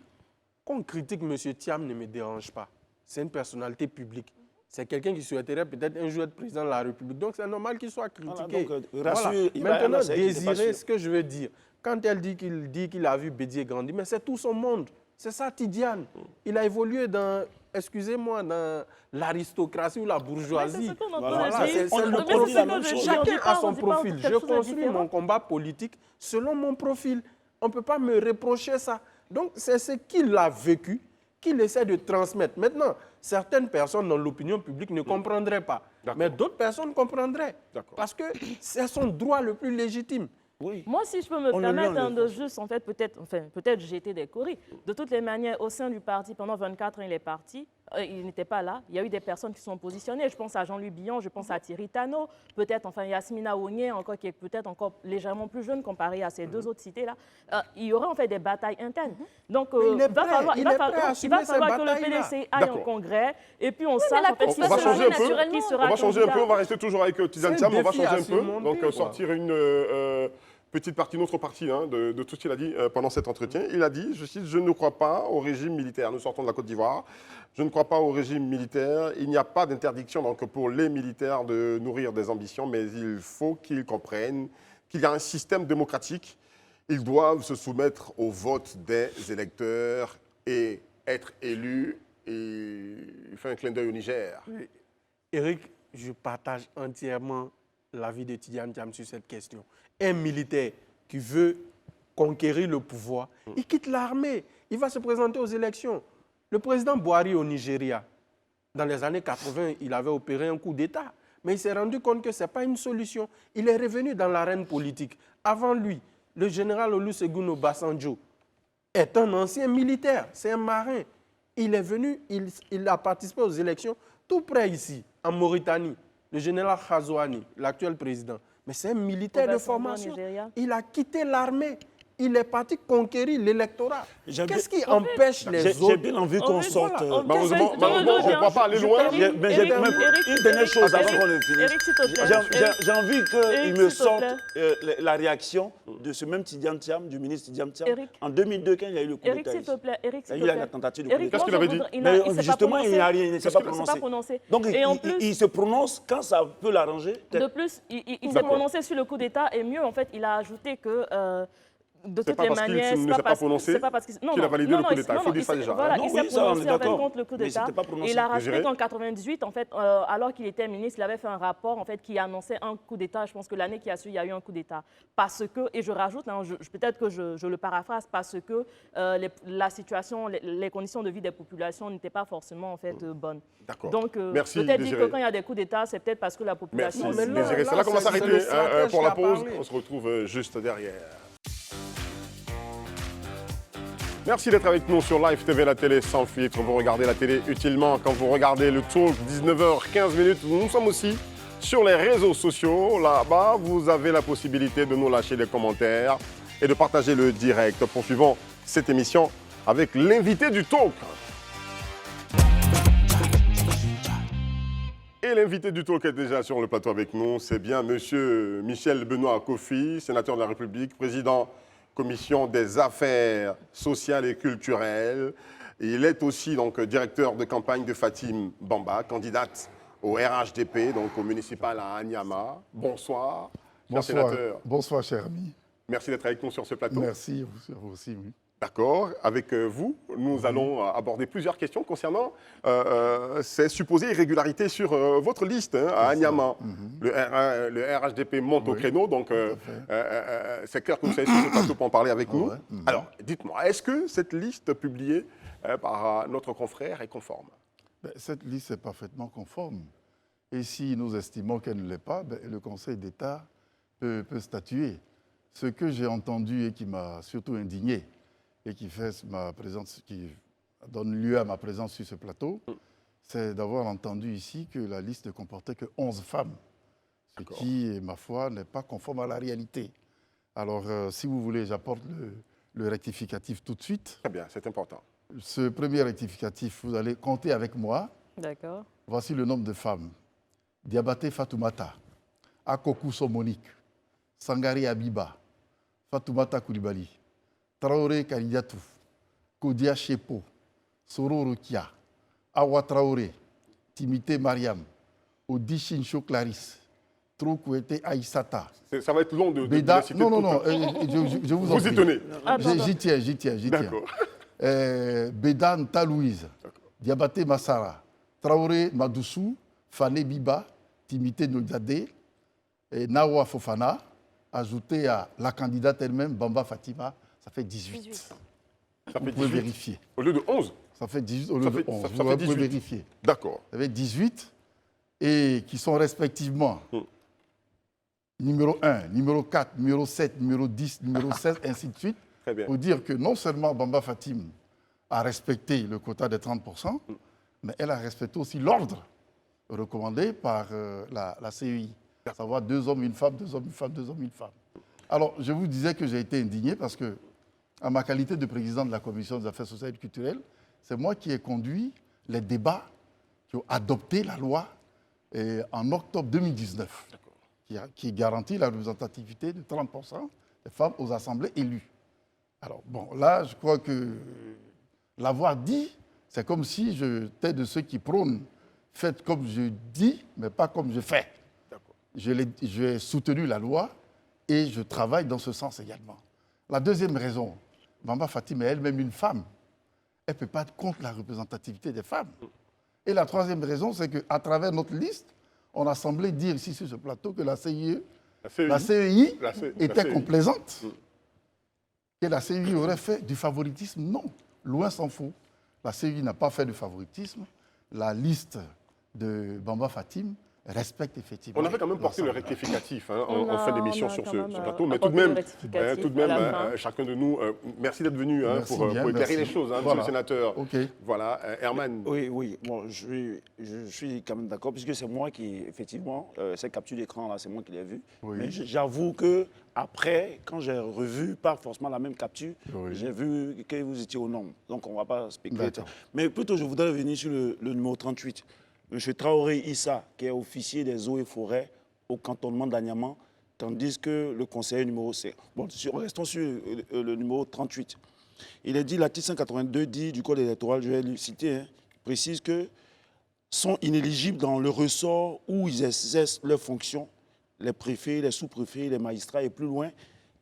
Qu'on critique M. Thiam ne me dérange pas. C'est une personnalité publique. C'est quelqu'un qui souhaiterait peut-être un jour être président de la République. Donc c'est normal qu'il soit critiqué. Voilà, donc, Maintenant, désirer ce que je veux dire. Quand elle dit qu'il a vu Bédier grandir, mais c'est tout son monde. C'est ça, Tidiane. Il a évolué dans, excusez-moi, dans l'aristocratie ou la bourgeoisie. Chacun a son profil. Je construis mon combat politique selon mon profil. On ne peut pas me reprocher ça. Donc c'est ce qu'il a vécu, qu'il essaie de transmettre. Maintenant, certaines personnes dans l'opinion publique ne comprendraient pas. Mais d'autres personnes comprendraient. Parce que c'est son droit le plus légitime. Oui. Moi, si je peux me permettre de juste, en fait, peut-être jeter des courriers. De toutes les manières, au sein du parti, pendant 24 ans, il est parti. Il n'était pas là. Il y a eu des personnes qui sont positionnées. Je pense à Jean-Louis Billon, je pense à Thierry Tano, peut-être, enfin, Yasmina Ounier, encore, qui est peut-être encore légèrement plus jeune comparé à ces deux autres cités-là. Il y aura en fait des batailles internes. Donc, il va falloir que le PDC aille au Congrès et puis on sache en fait qui sera. On va changer un peu, on va rester toujours avec Tidiane Thiam, on va changer un peu. Donc, sortir une petite partie, notre partie de tout ce qu'il a dit pendant cet entretien. Il a dit, je cite, « Je ne crois pas au régime militaire. » Nous sortons de la Côte d'Ivoire. « Je ne crois pas au régime militaire. Il n'y a pas d'interdiction donc, pour les militaires de nourrir des ambitions, mais il faut qu'ils comprennent qu'il y a un système démocratique. Ils doivent se soumettre au vote des électeurs et être élus. » Et il fait un clin d'œil au Niger. Oui. Éric, je partage entièrement l'avis de Tidiane Thiam sur cette question. Un militaire qui veut conquérir le pouvoir, il quitte l'armée, il va se présenter aux élections. Le président Buhari au Nigeria, dans les années 80, il avait opéré un coup d'État, mais il s'est rendu compte que ce n'est pas une solution. Il est revenu dans l'arène politique. Avant lui, le général Olusegun Obasanjo est un ancien militaire, c'est un marin. Il est venu, il a participé aux élections tout près ici, en Mauritanie. Le général Khazouani, l'actuel président. Mais c'est un militaire de formation. Il a quitté l'armée. Il est parti conquérir l'électorat. Qu'est-ce qui empêche les autres? J'ai bien envie qu'on sorte. Malheureusement, on ne va pas aller loin. Une dernière chose avant qu'on le finisse. J'ai envie qu'il me sorte la réaction de ce même Tidiane Thiam, du ministre Tidiane Thiam, en 2002, quand il y a eu le coup d'État. Il y a eu la tentative de coup d'État. Qu'est-ce qu'il avait dit? Justement, il ne s'est pas prononcé. Donc, il se prononce quand ça peut l'arranger. De plus, il s'est prononcé sur le coup d'État et mieux, en fait, il a ajouté que... de toutes les manières, c'est pas parce qu'il a validé le coup d'État. Il faut dire ça déjà. Voilà, il s'est prononcé en fait contre le coup d'État. Il a rajouté qu'en 1998, en fait, alors qu'il était ministre, il avait fait un rapport en fait, qui annonçait un coup d'État. Je pense que l'année qui a suivi, il y a eu un coup d'État. Parce que, et je rajoute, peut-être que je le paraphrase, parce que la situation, les conditions de vie des populations n'étaient pas forcément en fait, bonnes. D'accord. Donc, peut-être dire que quand il y a des coups d'État, c'est peut-être parce que la population... Merci, Désiré. C'est là qu'on va s'arrêter pour la pause. On se retrouve juste derrière. Merci d'être avec nous sur Live TV, la télé sans filtre. Vous regardez la télé utilement quand vous regardez le talk 19h15. Nous sommes aussi sur les réseaux sociaux. Là-bas, vous avez la possibilité de nous lâcher des commentaires et de partager le direct. Poursuivons cette émission avec l'invité du talk. Et l'invité du talk est déjà sur le plateau avec nous. C'est bien monsieur Michel Benoît Kofi, sénateur de la République, président Commission des affaires sociales et culturelles. Il est aussi donc directeur de campagne de Fatim Bamba, candidate au RHDP, donc au municipal à Anyama. Bonsoir, cher sénateur. Bonsoir, cher ami. Merci d'être avec nous sur ce plateau. Merci, vous aussi, oui. D'accord. Avec vous, nous allons aborder plusieurs questions concernant ces supposées irrégularités sur votre liste à Anyama. Le RHDP monte au créneau, donc c'est clair que vous savez sur ce plateau pour en parler avec nous. Alors, dites-moi, est-ce que cette liste publiée par notre confrère est conforme? Cette liste est parfaitement conforme. Et si nous estimons qu'elle ne l'est pas, le Conseil d'État peut statuer. Ce que j'ai entendu et qui m'a surtout indigné, et qui donne lieu à ma présence sur ce plateau, c'est d'avoir entendu ici que la liste ne comportait que 11 femmes, ce qui, ma foi, n'est pas conforme à la réalité. Alors, si vous voulez, j'apporte le rectificatif tout de suite. Très bien, c'est important. Ce premier rectificatif, vous allez compter avec moi. D'accord. Voici le nombre de femmes. Diabaté Fatoumata, Akokou Somonique, Sangari Abiba, Fatoumata Koulibaly, Traoré Kalidiatou, Kodia Chepo, Soro Rokia, Awa Traoré, Timité Mariam, Odi Chincho Clarisse, Troukouete Aïssata. Ça va être long de citer. Non, je vous en prie. Vous y tenez. J'y tiens. D'accord. Beda Nta Louise, Diabaté Massara, Traoré Madoussou, Fane Biba, Timité Nodjade, Nawa Fofana, ajouté à la candidate elle-même, Bamba Fatima, ça fait 18. Ça Vous fait pouvez 18. vérifier. Au lieu de 11. Ça fait 18 au lieu de 11. Ça Vous fait pouvez 18. vérifier. D'accord. Ça fait 18 et qui sont respectivement numéro 1, numéro 4, numéro 7, numéro 10, numéro 16, ainsi de suite. Très bien. Pour dire que non seulement Bamba Fatim a respecté le quota des 30%, mais elle a respecté aussi l'ordre recommandé par la CEI, à savoir 2 hommes, 1 femme, 2 hommes, 1 femme, 2 hommes, 1 femme. Alors, je vous disais que j'ai été indigné parce que, à ma qualité de président de la Commission des affaires sociales et culturelles, c'est moi qui ai conduit les débats qui ont adopté la loi en octobre 2019, qui garantit la représentativité de 30% des femmes aux assemblées élues. Alors, bon, là, je crois que l'avoir dit, c'est comme si j'étais de ceux qui prônent « faites comme je dis, mais pas comme je fais ». J'ai soutenu la loi et je travaille dans ce sens également. La deuxième raison, Bamba Fatim est elle-même une femme. Elle ne peut pas être contre la représentativité des femmes. Et la troisième raison, c'est qu'à travers notre liste, on a semblé dire ici sur ce plateau que la CEI était complaisante. Que la CEI aurait fait du favoritisme. Non, loin s'en faut. La CEI n'a pas fait de favoritisme. La liste de Bamba Fatim respecte effectivement. On avait quand même porté le rectificatif en fin d'émission sur ce plateau, mais tout de même, chacun de nous, merci d'être venu pour éclairer les choses, monsieur le sénateur. Okay. Voilà, Herman. Oui, bon, je suis quand même d'accord, puisque c'est moi qui, effectivement, cette capture d'écran-là, c'est moi qui l'ai vue. Oui. Mais j'avoue que après, quand j'ai revu, pas forcément la même capture, j'ai vu que vous étiez au nombre. Donc, on ne va pas spéculer. Mais plutôt, je voudrais revenir sur le numéro 38. M. Traoré Issa, qui est officier des eaux et forêts au cantonnement d'Anyama, tandis que le conseiller numéro 7. Bon, restons sur le numéro 38. Il est dit, l'article 182 dit du Code électoral, je vais le citer, précise que sont inéligibles dans le ressort où ils exercent leurs fonctions les préfets, les sous-préfets, les magistrats et plus loin,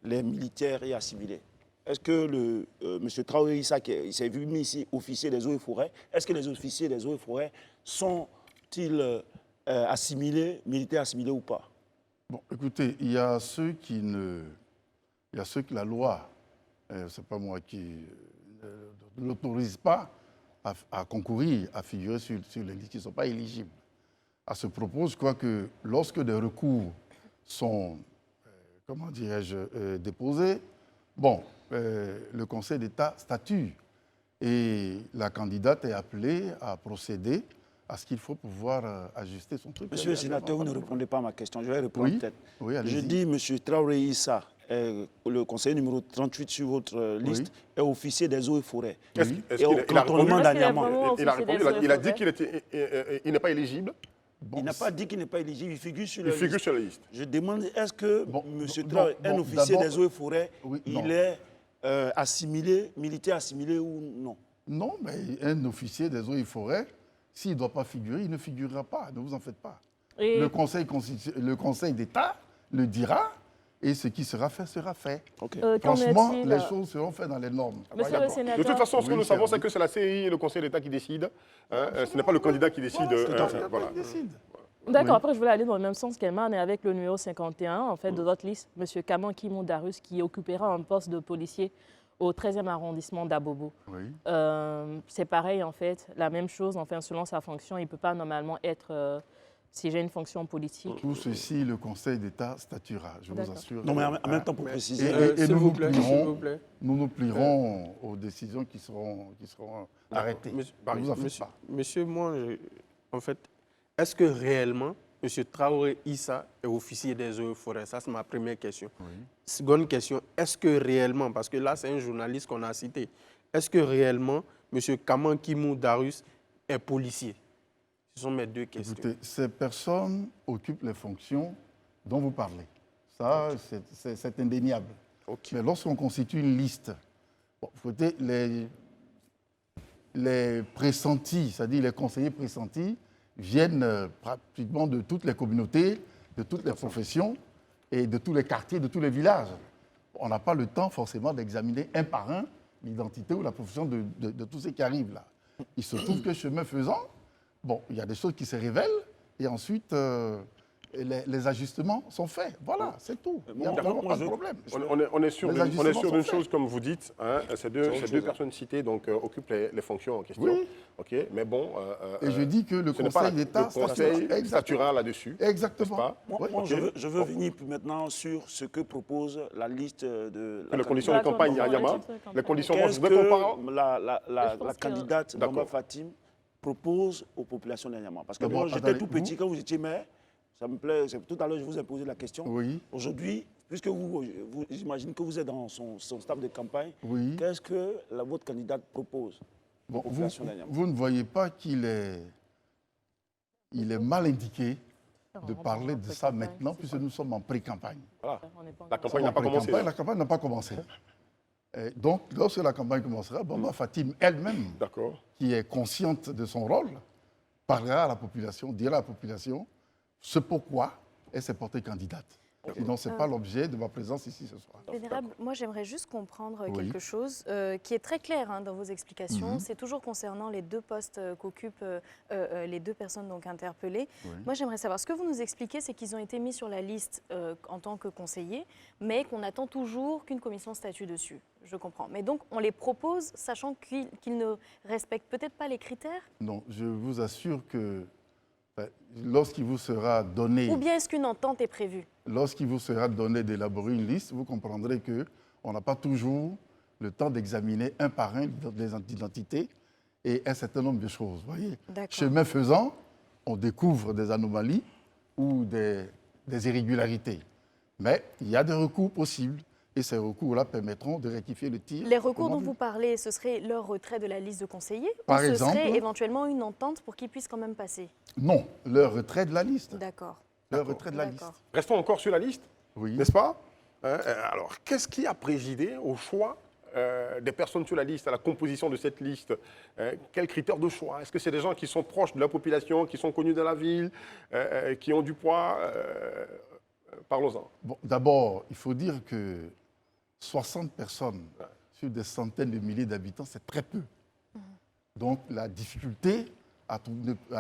les militaires et assimilés. Est-ce que M. Traoré Issa, qui s'est vu mis ici officier des eaux et forêts, est-ce que les officiers des eaux et forêts sont-ils assimilés, militaires assimilés ou pas? Bon, écoutez, il y a ceux qui la loi, c'est pas moi qui ne l'autorise pas à concourir, à figurer sur les listes qui ne sont pas éligibles. À ce propos, je crois que lorsque des recours sont, comment dirais-je, déposés, bon, le Conseil d'État statue et la candidate est appelée à procéder à ce qu'il faut pouvoir ajuster son truc. Monsieur le sénateur, vous ne répondez pas à ma question. Je vais répondre peut-être. Oui, je dis, monsieur Traoré Issa, le conseiller numéro 38 sur votre liste, est officier des eaux et forêts. Il a dit qu'il n'est pas éligible. Bon, il n'a pas dit qu'il n'est pas éligible, il figure sur la liste. Je demande, est-ce que M. Traoré, un officier des eaux et forêts, il est assimilé, militaire assimilé ou non? Non, mais un officier des eaux et forêts, s'il ne doit pas figurer, il ne figurera pas, ne vous en faites pas. Et le Conseil d'État le dira et ce qui sera fait sera fait. Okay. Franchement, les choses seront faites dans les normes. Monsieur le sénateur, de toute façon, ce que nous savons, c'est que c'est la CEI et le Conseil d'État qui décident. Ce n'est pas le candidat qui décide. D'accord, après je voulais aller dans le même sens qu'Elman et avec le numéro 51 en fait, de votre liste, M. Kaman Kimon Darus, qui occupera un poste de policier au 13e arrondissement d'Abobo. C'est pareil, en fait, la même chose, enfin, selon sa fonction, il ne peut pas normalement être, si j'ai une fonction politique. Tout ceci, le Conseil d'État statuera, je vous assure. Non, mais en même temps, pour préciser... Et nous nous plierons aux décisions qui seront arrêtées. Monsieur, moi, en fait, est-ce que réellement, M. Traoré Issa est officier des eaux et forêts? Ça, c'est ma première question. Seconde question, est-ce que réellement, parce que là, c'est un journaliste qu'on a cité, est-ce que réellement, M. Kaman Kimou Darus est policier? Ce sont mes deux questions. Écoutez, ces personnes occupent les fonctions dont vous parlez. Ça, c'est indéniable. Okay. Mais lorsqu'on constitue une liste, bon, les pressentis, c'est-à-dire les conseillers pressentis, viennent pratiquement de toutes les communautés, de toutes les professions et de tous les quartiers, de tous les villages. On n'a pas le temps forcément d'examiner un par un l'identité ou la profession de tous ceux qui arrivent là. Il se trouve que chemin faisant, bon, il y a des choses qui se révèlent et ensuite les ajustements sont faits. Voilà, c'est tout. Il n'y a vraiment pas de problème. On est sûr d'une chose, comme vous dites. Hein, ces deux personnes citées donc, occupent les fonctions en question. Oui. Okay, mais bon, et je dis que le Conseil d'État statuera là-dessus. Exactement. Moi, je veux venir maintenant sur ce que propose la liste de les conditions de campagne à Nyama. Les conditions que la candidate Bamba Fatim propose aux populations de Nyama. Parce que moi, j'étais tout petit quand vous étiez maire. Ça me plaît. Tout à l'heure, je vous ai posé la question. Oui. Aujourd'hui, puisque j'imagine que vous êtes dans son staff de campagne, oui. Qu'est-ce que votre candidate propose bon, vous ne voyez pas qu'il est mal indiqué de parler de ça maintenant, puisque nous sommes en pré-campagne. Voilà. La campagne n'a pas commencé. La campagne n'a pas commencé. Donc, lorsque la campagne commencera, Bamba Fatim elle-même, qui est consciente de son rôle, parlera à la population, dira à la population ce pourquoi elle s'est portée candidate. Sinon, ce n'est pas l'objet de ma présence ici ce soir. Vénérable, moi j'aimerais juste comprendre quelque chose qui est très clair dans vos explications. C'est toujours concernant les deux postes qu'occupent les deux personnes donc interpellées. Moi j'aimerais savoir, ce que vous nous expliquez, c'est qu'ils ont été mis sur la liste en tant que conseillers, mais qu'on attend toujours qu'une commission statue dessus. Je comprends. Mais donc on les propose, sachant qu'ils ne respectent peut-être pas les critères? Non, je vous assure que lorsqu'il vous sera donné... Ou bien est-ce qu'une entente est prévue? Lorsqu'il vous sera donné d'élaborer une liste, vous comprendrez qu'on n'a pas toujours le temps d'examiner un par un les identités et un certain nombre de choses. Voyez. Chemin faisant, on découvre des anomalies ou des irrégularités. Mais il y a des recours possibles. Et ces recours-là permettront de rectifier le tir. Les recours dont vous parlez, ce serait leur retrait de la liste de conseillers? Par exemple, ce serait éventuellement une entente pour qu'ils puissent quand même passer? Non, leur retrait de la liste. D'accord. Leur retrait de la liste. Restons encore sur la liste, n'est-ce pas? Alors, qu'est-ce qui a présidé au choix des personnes sur la liste, à la composition de cette liste? Quels critères de choix? Est-ce que c'est des gens qui sont proches de la population, qui sont connus dans la ville, qui ont du poids? Parlons-en. Bon, d'abord, il faut dire que 60 personnes sur des centaines de milliers d'habitants, c'est très peu. Donc la difficulté à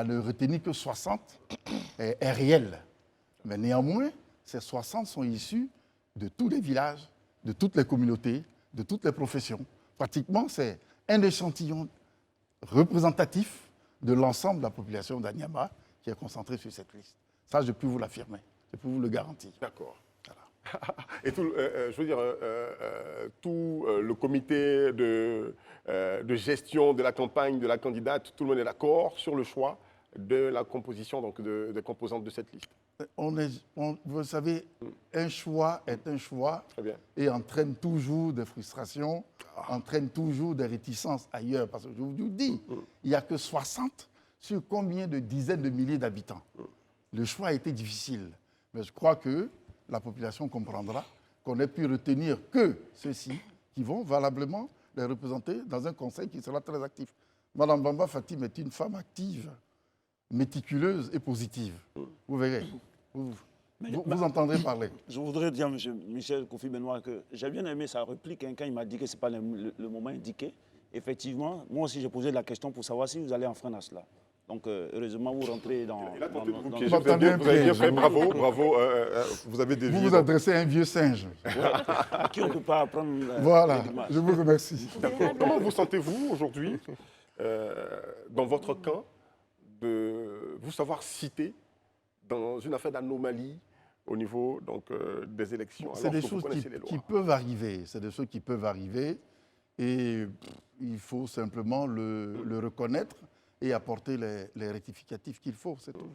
ne retenir que 60 est réelle. Mais néanmoins, ces 60 sont issus de tous les villages, de toutes les communautés, de toutes les professions. Pratiquement, c'est un échantillon représentatif de l'ensemble de la population d'Anyama qui est concentré sur cette liste. Ça, je peux vous l'affirmer, je peux vous le garantir. D'accord. Et tout, je veux dire, tout le comité de gestion de la campagne de la candidate, tout le monde est d'accord sur le choix de la composition donc, des composantes de cette liste? Vous savez, un choix est un choix et entraîne toujours des frustrations, entraîne toujours des réticences ailleurs. Parce que je vous dis, il n'y a que 60 sur combien de dizaines de milliers d'habitants. Le choix a été difficile, mais je crois que la population comprendra qu'on ait pu retenir que ceux-ci qui vont valablement les représenter dans un conseil qui sera très actif. Madame Bamba Fatim est une femme active, méticuleuse et positive. Vous verrez. Vous entendrez parler. Je voudrais dire à M. Michel Kofi Benoît que j'ai bien aimé sa réplique quand il m'a dit que ce n'est pas le moment indiqué. Effectivement, moi aussi j'ai posé la question pour savoir si vous allez enfreindre à cela. Donc, heureusement, vous rentrez dans... Vous avez bien fait, bravo. Vous avez dévié. Vous vous adressez à un vieux singe. À qui on ne peut pas apprendre voilà, je vous remercie. Comment vous sentez-vous aujourd'hui, dans votre camp, de vous savoir cité dans une affaire d'anomalie au niveau donc, des élections? C'est des choses qui peuvent arriver. C'est des choses qui peuvent arriver. Et il faut simplement le reconnaître et apporter les rectificatifs qu'il faut, c'est tout.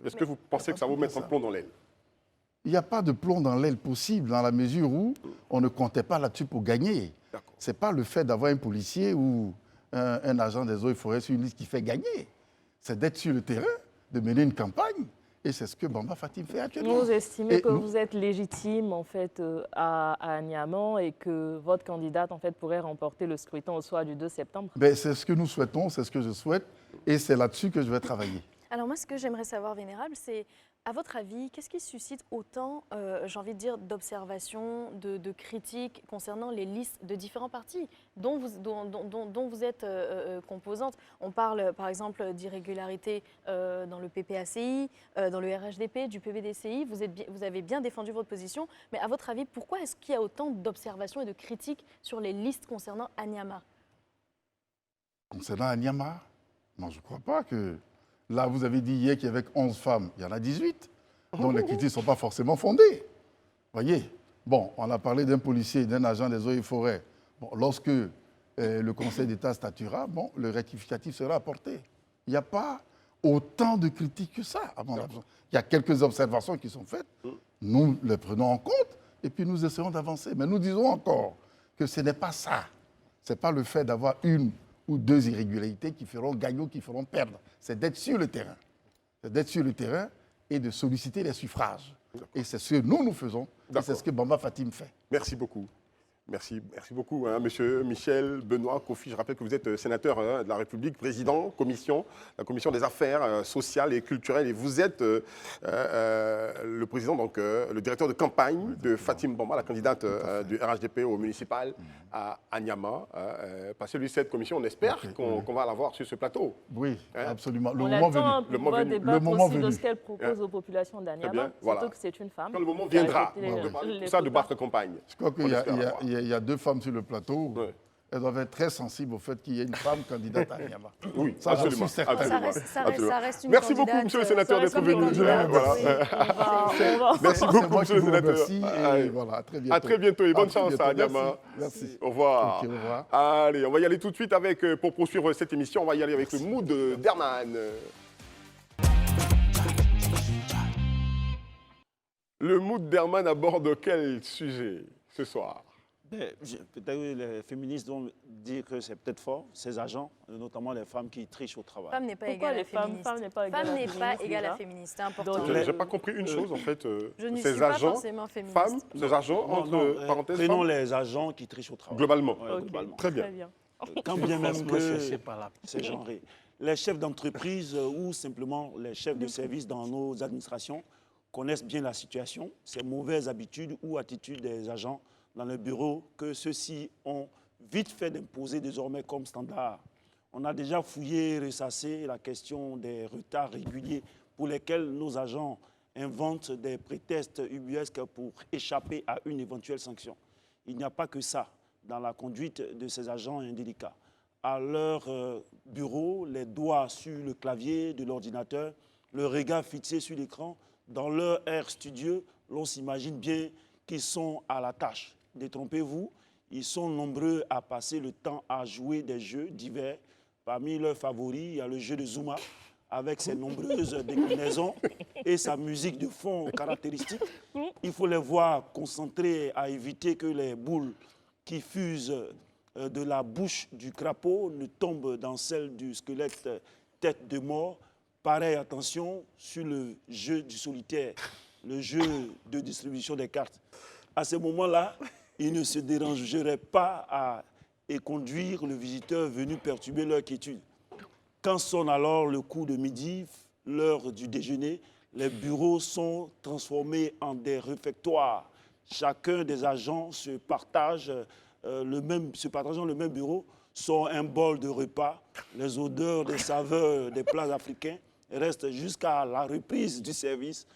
Est-ce que vous pensez que ça va vous mettre un plomb dans l'aile? Il n'y a pas de plomb dans l'aile possible, dans la mesure où on ne comptait pas là-dessus pour gagner. Ce n'est pas le fait d'avoir un policier ou un agent des eaux et forêts sur une liste qui fait gagner. C'est d'être sur le terrain, de mener une campagne Et c'est ce que Bamba Fatim fait actuellement. Vous estimez que vous êtes légitime en fait à Niamey et que votre candidate en fait pourrait remporter le scrutin au soir du 2 septembre? Ben, c'est ce que nous souhaitons, c'est ce que je souhaite et c'est là-dessus que je vais travailler. Alors moi, ce que j'aimerais savoir, Vénérable, c'est, à votre avis, qu'est-ce qui suscite autant, j'ai envie de dire, d'observations, de critiques concernant les listes de différents partis dont vous êtes composante? On parle, par exemple, d'irrégularités dans le PPACI, dans le RHDP, du PVDCI. Vous avez bien défendu votre position, mais à votre avis, pourquoi est-ce qu'il y a autant d'observations et de critiques sur les listes concernant Anyama? Concernant Anyama, non, je ne crois pas que... Là, vous avez dit hier qu'il y avait 11 femmes, il y en a 18. Donc les critiques ne sont pas forcément fondées. Voyez. Bon, on a parlé d'un policier, d'un agent des eaux et forêts. Bon, lorsque le Conseil d'État statuera, bon, le rectificatif sera apporté. Il n'y a pas autant de critiques que ça, à mon avis. Il y a quelques observations qui sont faites. Nous les prenons en compte et puis nous essayons d'avancer. Mais nous disons encore que ce n'est pas ça. Ce n'est pas le fait d'avoir une ou deux irrégularités qui feront gagner ou qui feront perdre. C'est d'être sur le terrain. C'est d'être sur le terrain et de solliciter les suffrages. Et c'est ce que nous faisons. Et c'est ce que Bamba Fatim fait. Merci beaucoup. Merci beaucoup, hein, monsieur Michel Benoît Kofi. Je rappelle que vous êtes sénateur de la République, président, la commission des affaires sociales et culturelles. Et vous êtes le président, donc le directeur de campagne de Fatim Bamba, la candidate du RHDP au municipal à Niamey. Passé lui cette commission, on espère qu'on va l'avoir sur ce plateau. Oui, absolument. Le moment venu. Le moment venu. De ce qu'elle propose aux populations d'Anyama, surtout que c'est une femme. Quand le moment viendra, tout ça de battre campagne. Je crois qu'il y a deux femmes sur le plateau. Ouais. Elles doivent être très sensibles au fait qu'il y ait une femme candidate à Niamey. Oui, ça, absolument. Ça reste une Merci beaucoup, monsieur le sénateur, d'être venu. Merci beaucoup, monsieur le sénateur. Merci et voilà, à très bientôt. À très bientôt et bonne chance à Niamey. Merci. Au revoir. Okay, au revoir. Allez, on va y aller tout de suite avec, pour poursuivre cette émission, on va y aller avec le mood d'Herman. Le mood d'Herman aborde quel sujet ce soir? Peut-être les féministes vont dire que c'est peut-être fort, ces agents, notamment les femmes qui trichent au travail. Femme n'est pas égale à féministe. Femme n'est pas égale à féministe, c'est important. Je n'ai pas compris une chose, en fait. Je ne suis pas forcément féministe. Femmes, ces agents, entre parenthèses, prenons les agents qui trichent au travail. Globalement. Ouais, globalement. Très bien. Quand bien même que c'est genré. Les chefs d'entreprise ou simplement les chefs de service dans nos administrations connaissent bien la situation, ces mauvaises habitudes ou attitudes des agents dans le bureau que ceux-ci ont vite fait d'imposer désormais comme standard. On a déjà fouillé et ressassé la question des retards réguliers pour lesquels nos agents inventent des prétextes ubuesques pour échapper à une éventuelle sanction. Il n'y a pas que ça dans la conduite de ces agents indélicats. À leur bureau, les doigts sur le clavier de l'ordinateur, le regard fixé sur l'écran, dans leur air studieux, l'on s'imagine bien qu'ils sont à la tâche. Détrompez-vous, ils sont nombreux à passer le temps à jouer des jeux divers. Parmi leurs favoris, il y a le jeu de Zuma, avec ses nombreuses déclinaisons et sa musique de fond caractéristique. Il faut les voir concentrés à éviter que les boules qui fusent de la bouche du crapaud ne tombent dans celle du squelette tête de mort. Pareille attention sur le jeu du solitaire, le jeu de distribution des cartes. À ce moment-là, ils ne se dérangeraient pas à conduire le visiteur venu perturber leur quiétude. Quand sonne alors le coup de midi, l'heure du déjeuner, les bureaux sont transformés en des réfectoires. Chacun des agents se partageant le même bureau sont un bol de repas. Les odeurs des saveurs des plats africains restent jusqu'à la reprise du service.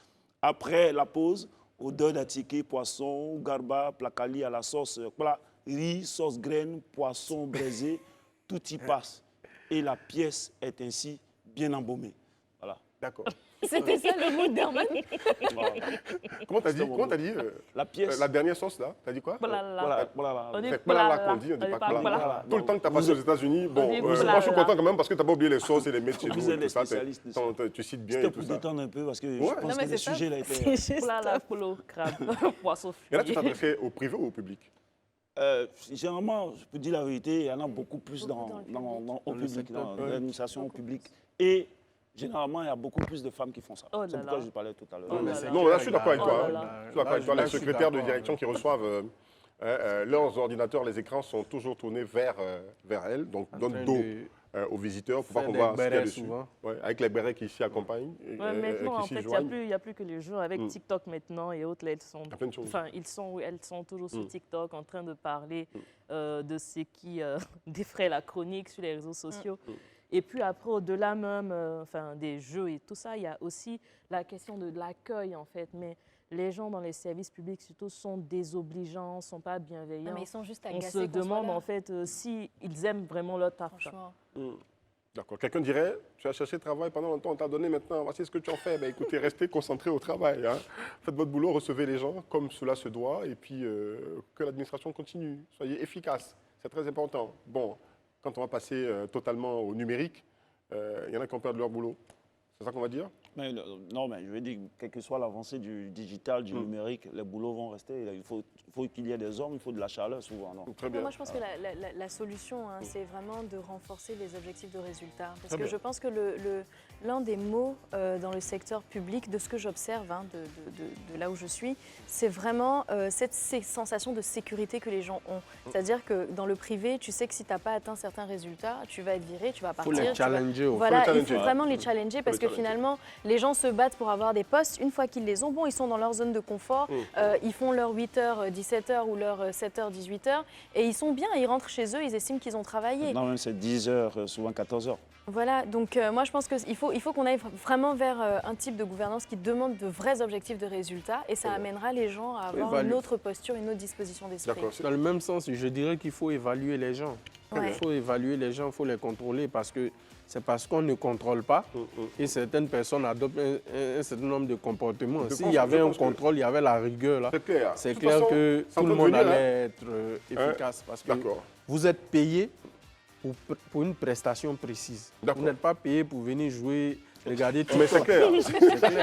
Après la pause, odeur d'attiqué, poisson, garba, placali à la sauce plat, riz, sauce graine, poisson braisé, tout y passe. Et la pièce est ainsi bien embaumée. Voilà. D'accord. C'était ça le mot d'Herman. Comment t'as dit la pièce. La dernière sauce là, t'as dit quoi? Voilà. On dit qu'on dit, on dit pas voilà. Tout le temps que t'as passé aux États-Unis, bon, moi je suis content quand même parce que t'as pas oublié les sauces et les mettre chez nous. Vous êtes les spécialistes. Tu cites bien et tout ça. C'était pour détendre un peu parce que je pense que le sujet là était... Polo, crabe, poisson. Et là, tu t'adressais au privé ou au public? Généralement, je peux dire la vérité, il y en a beaucoup plus au public, dans l'administration publique. Et Généralement, il y a beaucoup plus de femmes qui font ça. Oh là C'est pourquoi là. je parlais tout à l'heure. Oh là là. Non, là, je suis d'accord avec Oh toi. là hein. là. Je suis d'accord avec toi. Là, Les je suis secrétaires de d'accord, direction qui reçoivent leurs ordinateurs, les écrans sont toujours tournés vers elles, donc En donne train dos de aux visiteurs pour pas faire qu'on des voit ce qu'il y a bérets dessus. souvent. Ouais, avec les bérets qui s'y accompagnent, Ouais, maintenant, en qui s'y fait, joignent. il n'y a plus que les jeux. Avec TikTok maintenant et autres, là, elles sont, Il y a plein de choses. enfin, elles sont toujours sur TikTok en train de parler de ce qui défraie la chronique sur les réseaux sociaux. Et puis après, au-delà même enfin, des jeux et tout ça, il y a aussi la question de l'accueil, en fait. Mais les gens dans les services publics, surtout, sont désobligeants, ne sont pas bienveillants. Non, mais ils sont juste On agacés se qu'on soit demande, là. en fait, s'ils aiment vraiment leur taf. Franchement. D'accord. Quelqu'un dirait, tu as cherché travail pendant longtemps, on t'a donné maintenant, voici ce que tu en fais. Ben, écoutez, restez concentrés au travail. Hein. Faites votre boulot, recevez les gens comme cela se doit, et puis que l'administration continue. Soyez efficace, c'est très important. Bon, quand on va passer totalement au numérique, il y en a qui ont perdu leur boulot. C'est ça qu'on va dire? Mais, non, mais je veux dire, quelle que soit l'avancée du digital, du numérique, les boulots vont rester. Il faut qu'il y ait des hommes, il faut de la chaleur souvent. Non? Très bien. Moi, je pense que la solution, hein, c'est vraiment de renforcer les objectifs de résultat. Parce Très que bien. je pense que l'un des mots dans le secteur public, de ce que j'observe, hein, de là où je suis, c'est vraiment cette sensation de sécurité que les gens ont. C'est-à-dire que dans le privé, tu sais que si tu n'as pas atteint certains résultats, tu vas être viré, tu vas Il partir. faut les challenger. Voilà, il challenger. faut vraiment les challenger parce que challenger. finalement, les gens se battent pour avoir des postes. Une fois qu'ils les ont, bon, ils sont dans leur zone de confort, ils font leur 8h, 17h ou leur 7h, 18h et ils sont bien, ils rentrent chez eux, ils estiment qu'ils ont travaillé. Non, même c'est 10 heures, souvent 14 heures. Voilà, donc moi je pense qu'il faut qu'on aille vraiment vers un type de gouvernance qui demande de vrais objectifs de résultats et ça amènera les gens à avoir une autre posture, une autre disposition d'esprit. D'accord. Dans le même sens, je dirais qu'il faut évaluer les gens. Ouais. Il faut évaluer les gens, il faut les contrôler parce que c'est parce qu'on ne contrôle pas et certaines personnes adoptent un certain nombre de comportements. S'il y avait un contrôle, il y avait la rigueur là. C'est clair. C'est De toute clair façon, que ça tout le peut monde venir, allait être efficace parce que D'accord. vous êtes payé pour une prestation précise. D'accord. Vous n'êtes pas payé pour venir jouer, regarder tout Mais c'est clair.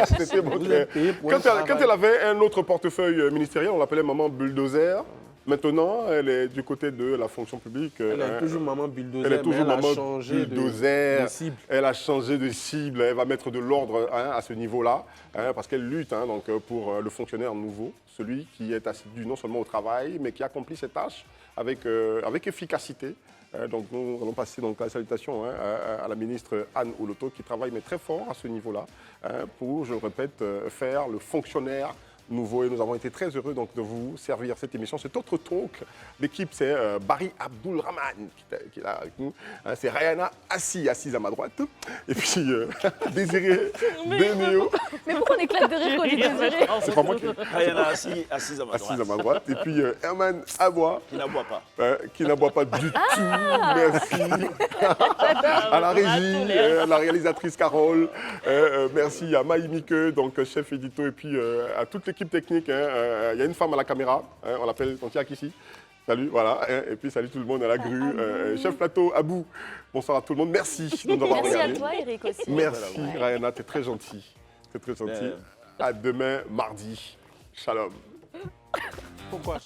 C'était bon, Vous clair. êtes payé pour Quand un travail. elle avait un autre portefeuille ministériel, on l'appelait maman bulldozer. Maintenant, elle est du côté de la fonction publique. Elle est toujours maman bulldozer, Elle est toujours mais elle maman a changé bulldozer. de cible. Elle a changé de cible. Elle va mettre de l'ordre à ce niveau-là, parce qu'elle lutte donc, pour le fonctionnaire nouveau, celui qui est assidu non seulement au travail, mais qui accomplit ses tâches avec efficacité. Donc nous allons passer donc, la salutation à la ministre Anne Oloto qui travaille mais très fort à ce niveau-là pour, je le répète, faire le fonctionnaire nouveau. Et nous avons été très heureux donc, de vous servir cette émission. Cet autre talk, l'équipe, c'est Barry Abdulrahman qui est là avec nous. C'est Rayana assise à ma droite. Et puis Désiré Benio, Mais pourquoi on éclate de rire quand on dit Désiré? c'est pas moi qui Rayana assise à ma assise à droite, ma droite. Et puis Herman Abois. qui n'aboie pas. Qui n'aboie pas du tout. Merci. À la régie, la réalisatrice Carole. Merci à Maï Mike, donc chef édito, et puis à toute l'équipe technique. Il y a une femme à la caméra, on l'appelle Santiago ici. Salut, voilà. Et puis salut tout le monde à la grue. Chef plateau, Abou. Bonsoir à tout le monde. Merci de nous avoir Merci à regardés. toi, Eric, aussi. Merci, Ouais. Rayana, t'es très gentil. C'est très gentil. À demain, mardi. Shalom. Pourquoi